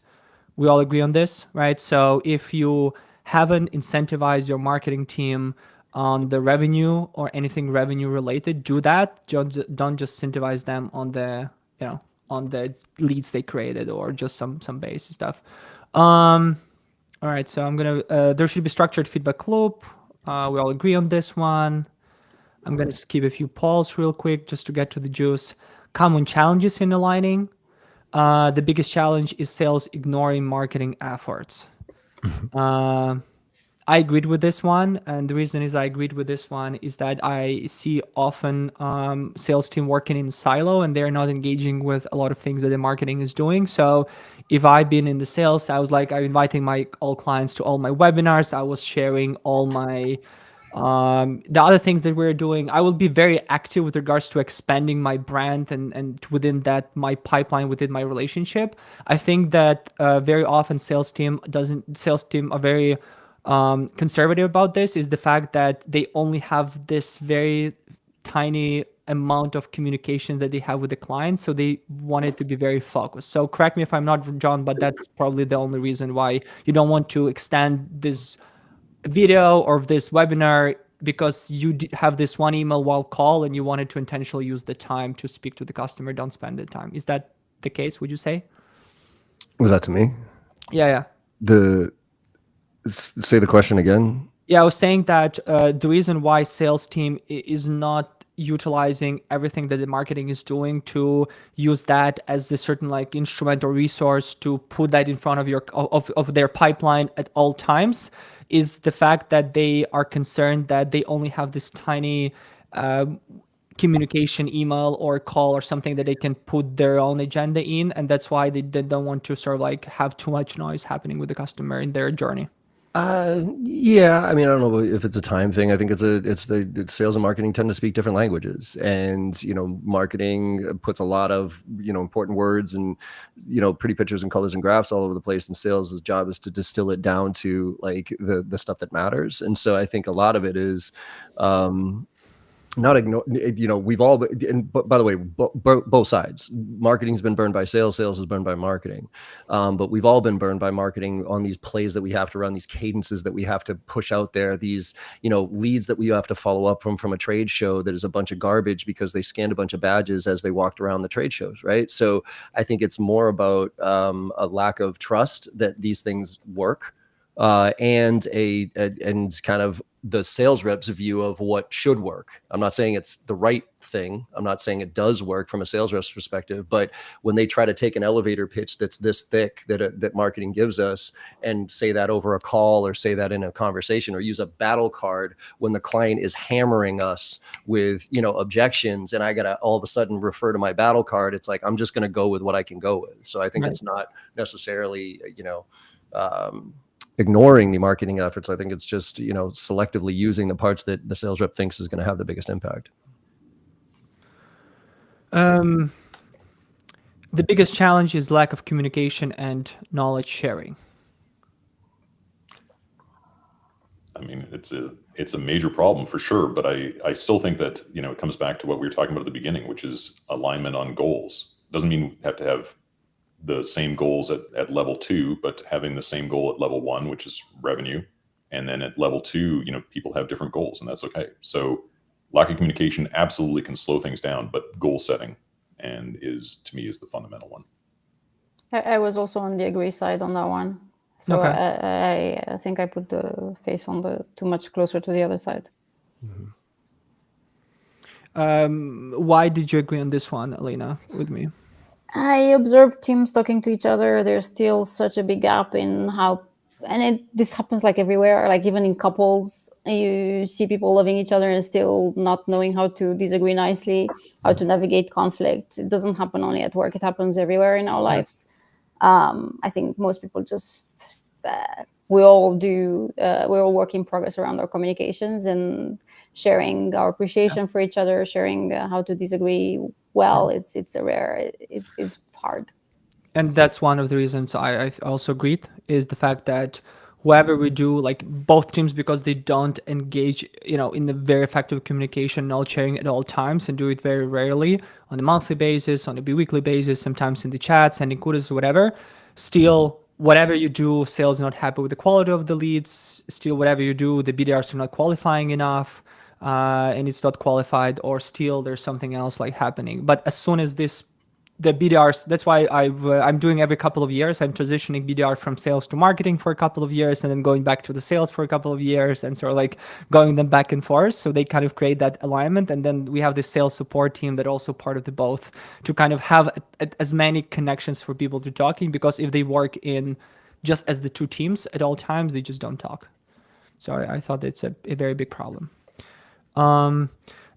we all agree on this, right? So if you haven't incentivized your marketing team on the revenue or anything revenue related, do that. Don't just incentivize them on the on the leads they created or just some basic stuff. All right, so I'm gonna there should be structured feedback loop. We all agree on this one. I'm gonna skip a few polls real quick just to get to the juice. Common challenges in aligning. The biggest challenge is sales ignoring marketing efforts. I agreed with this one, and the reason is I agreed with this one is that I see often sales team working in silo, and they're not engaging with a lot of things that the marketing is doing. So if I've been in the sales, I was like, I'm inviting my all clients to all my webinars. I was sharing all my the other things that we're doing. I will be very active with regards to expanding my brand and within that my pipeline, within my relationship. I think that very often sales team are very conservative about this, is the fact that they only have this very tiny amount of communication that they have with the client, so they want it to be very focused. So correct me if I'm not, John, but that's probably the only reason why you don't want to extend this video or this webinar because you have this one email while call and you wanted to intentionally use the time to speak to the customer. Don't spend the time. Is that the case, would you say? Was that to me? Yeah. Say the question again. Yeah, I was saying that the reason why sales team is not utilizing everything that the marketing is doing to use that as a certain like instrument or resource to put that in front of of their pipeline at all times is the fact that they are concerned that they only have this tiny communication email or call or something that they can put their own agenda in, and that's why they don't want to sort of like have too much noise happening with the customer in their journey. Yeah, I mean, I don't know if it's a time thing. I think the sales and marketing tend to speak different languages, and marketing puts a lot of important words and pretty pictures and colors and graphs all over the place. And sales' job is to distill it down to like the stuff that matters. And so I think a lot of it is not ignore, we've all, but by the way, both sides. Marketing's been burned by sales has been burned by marketing. But we've all been burned by marketing on these plays that we have to run, these cadences that we have to push out there, these, leads that we have to follow up from a trade show that is a bunch of garbage because they scanned a bunch of badges as they walked around the trade shows, right? So I think it's more about a lack of trust that these things work. And kind of the sales rep's view of what should work. I'm not saying it's the right thing. I'm not saying it does work from a sales rep's perspective, but when they try to take an elevator pitch that's this thick that marketing gives us and say that over a call or say that in a conversation or use a battle card when the client is hammering us with, objections, and I got to all of a sudden refer to my battle card, it's like, I'm just going to go with what I can go with. So I think It's not necessarily, ignoring the marketing efforts. I think it's just, selectively using the parts that the sales rep thinks is going to have the biggest impact. The biggest challenge is lack of communication and knowledge sharing. I mean, it's a major problem for sure, but I still think that, it comes back to what we were talking about at the beginning, which is alignment on goals. Doesn't mean we have to have the same goals at level 2, but having the same goal at level 1, which is revenue. And then at level 2, people have different goals, and that's okay. So lack of communication absolutely can slow things down, but goal setting to me is the fundamental one. I was also on the agree side on that one. So okay. I think I put the face on the too much closer to the other side. Mm-hmm. Why did you agree on this one, Alina, with me? I observed teams talking to each other. There's still such a big gap in how, and this happens like everywhere, like even in couples, you see people loving each other and still not knowing how to disagree nicely, how to navigate conflict. It doesn't happen only at work. It happens everywhere in our lives. I think most people just, we're all work in progress around our communications and sharing our appreciation for each other, sharing how to disagree well. It's hard. And that's one of the reasons I also agreed is the fact that whoever we do, like both teams, because they don't engage, in the very effective communication, knowledge sharing at all times, and do it very rarely on a monthly basis, on a bi-weekly basis, sometimes in the chat, sending kudos or whatever. Still, whatever you do, sales are not happy with the quality of the leads. Still, whatever you do, the BDRs are not qualifying enough, and it's not qualified, or still there's something else like happening. But as soon as the BDRs, that's why I'm doing every couple of years. I'm transitioning BDR from sales to marketing for a couple of years, and then going back to the sales for a couple of years, and sort of like going them back and forth. So they kind of create that alignment. And then we have this sales support team that also part of the both to kind of have as many connections for people to talking, because if they work in just as the two teams at all times, they just don't talk. So I thought it's a very big problem.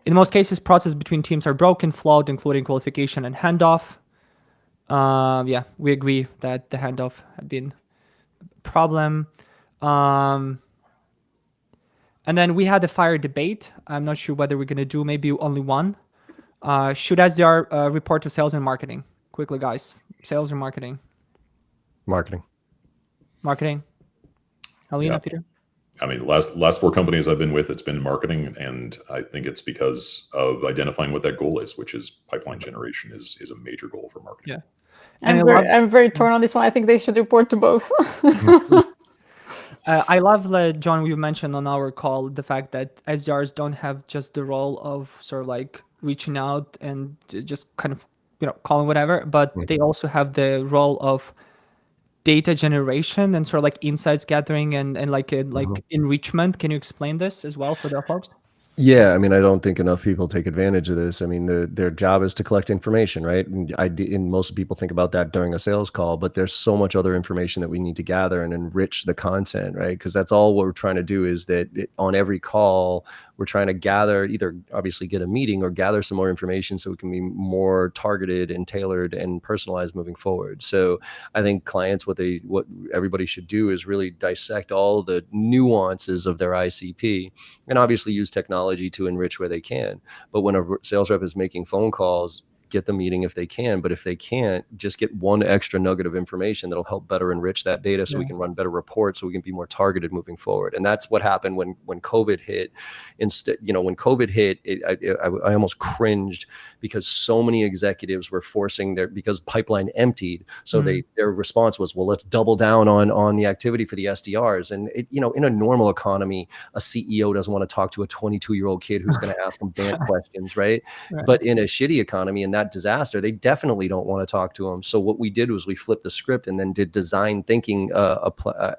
In most cases, process between teams are broken, flawed, including qualification and handoff. We agree that the handoff had been a problem. And then we had a fire debate. I'm not sure whether we're going to do maybe only one. Should SDR report to sales and marketing? Quickly, guys. Sales or marketing? Marketing. Alina, Peter? I mean, the last 4 companies I've been with, it's been marketing, and I think it's because of identifying what that goal is, which is pipeline generation is a major goal for marketing. Yeah, I'm very torn on this one. I think they should report to both. I love that, John, you mentioned on our call the fact that SDRs don't have just the role of sort of like reaching out and just kind of, calling whatever, but they also have the role of data generation and sort of like insights gathering and like enrichment. Can you explain this as well for the folks? Yeah, I mean, I don't think enough people take advantage of this. I mean, their job is to collect information, right? And most people think about that during a sales call, but there's so much other information that we need to gather and enrich the content, right? Because that's all what we're trying to do is that on every call, we're trying to gather, either obviously get a meeting or gather some more information so it can be more targeted and tailored and personalized moving forward. So I think clients, what everybody should do is really dissect all the nuances of their ICP and obviously use technology to enrich where they can. But when a sales rep is making phone calls, get the meeting if they can, but if they can't, just get one extra nugget of information that'll help better enrich that data so we can run better reports, so we can be more targeted moving forward. And that's what happened when COVID hit. Instead, when COVID hit, I almost cringed because so many executives were forcing because pipeline emptied. So their response was, well, let's double down on the activity for the SDRs. And in a normal economy, a CEO doesn't want to talk to a 22-year-old kid who's going to ask them bad questions, right? But in a shitty economy and that disaster, they definitely don't want to talk to them. So what we did was we flipped the script and then did design thinking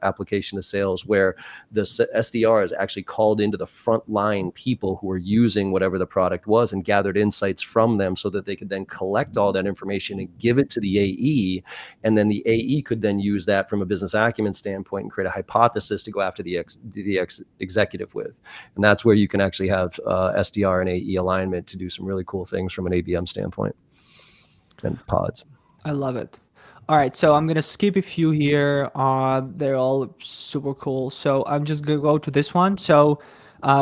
application to sales, where the SDRs actually called into the frontline people who were using whatever the product was and gathered insights from them so that they could then collect all that information and give it to the AE. And then the AE could then use that from a business acumen standpoint and create a hypothesis to go after the executive with. And that's where you can actually have SDR and AE alignment to do some really cool things from an ABM standpoint and pods. I love it. All right, so I'm gonna skip a few here. They're all super cool. So I'm just gonna go to this one. So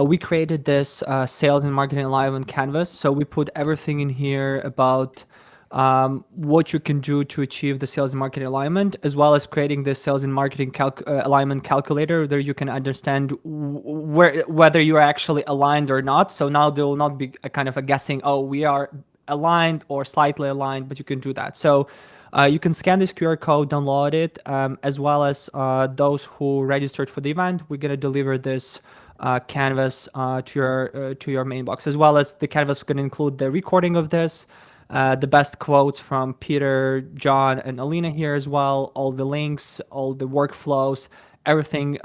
we created this sales and marketing alignment canvas. So we put everything in here about what you can do to achieve the sales and marketing alignment, as well as creating the sales and marketing alignment calculator, where you can understand whether you are actually aligned or not. So now there will not be a kind of a guessing, oh, we are aligned or slightly aligned, but you can do that. So you can scan this QR code, download it, as well as those who registered for the event. We're gonna deliver this canvas to your main box, as well as the canvas is gonna include the recording of this, the best quotes from Peter, John, and Alina here as well, all the links, all the workflows, everything,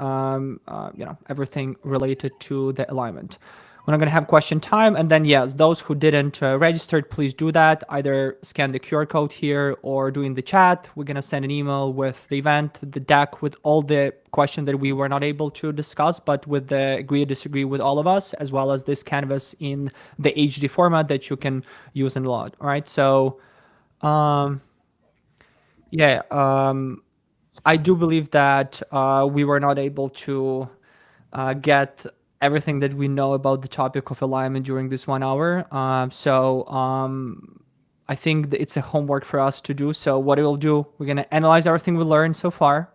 everything related to the alignment. We're not going to have question time. And then, yes, those who didn't register, please do that. Either scan the QR code here or do in the chat. We're going to send an email with the event, the deck with all the questions that we were not able to discuss, but with the agree or disagree with all of us, as well as this canvas in the HD format that you can use and load. All right. So, I do believe that we were not able to get everything that we know about the topic of alignment during this 1 hour. I think that it's a homework for us to do. So what we'll do, we're going to analyze everything we learned so far.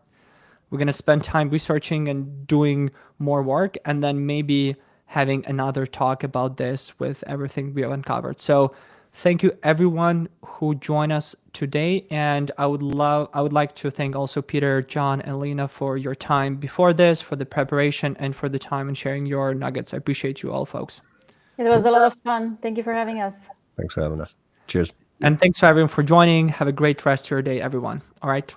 We're going to spend time researching and doing more work, and then maybe having another talk about this with everything we have uncovered. So thank you everyone who joined us today, and I would like to thank also Peter, John, and Lena for your time before this, for the preparation, and for the time and sharing your nuggets. I appreciate you all, folks. It was a lot of fun. Thank you for having us. Thanks for having us. Cheers. And thanks for everyone for joining. Have a great rest of your day, everyone. All right.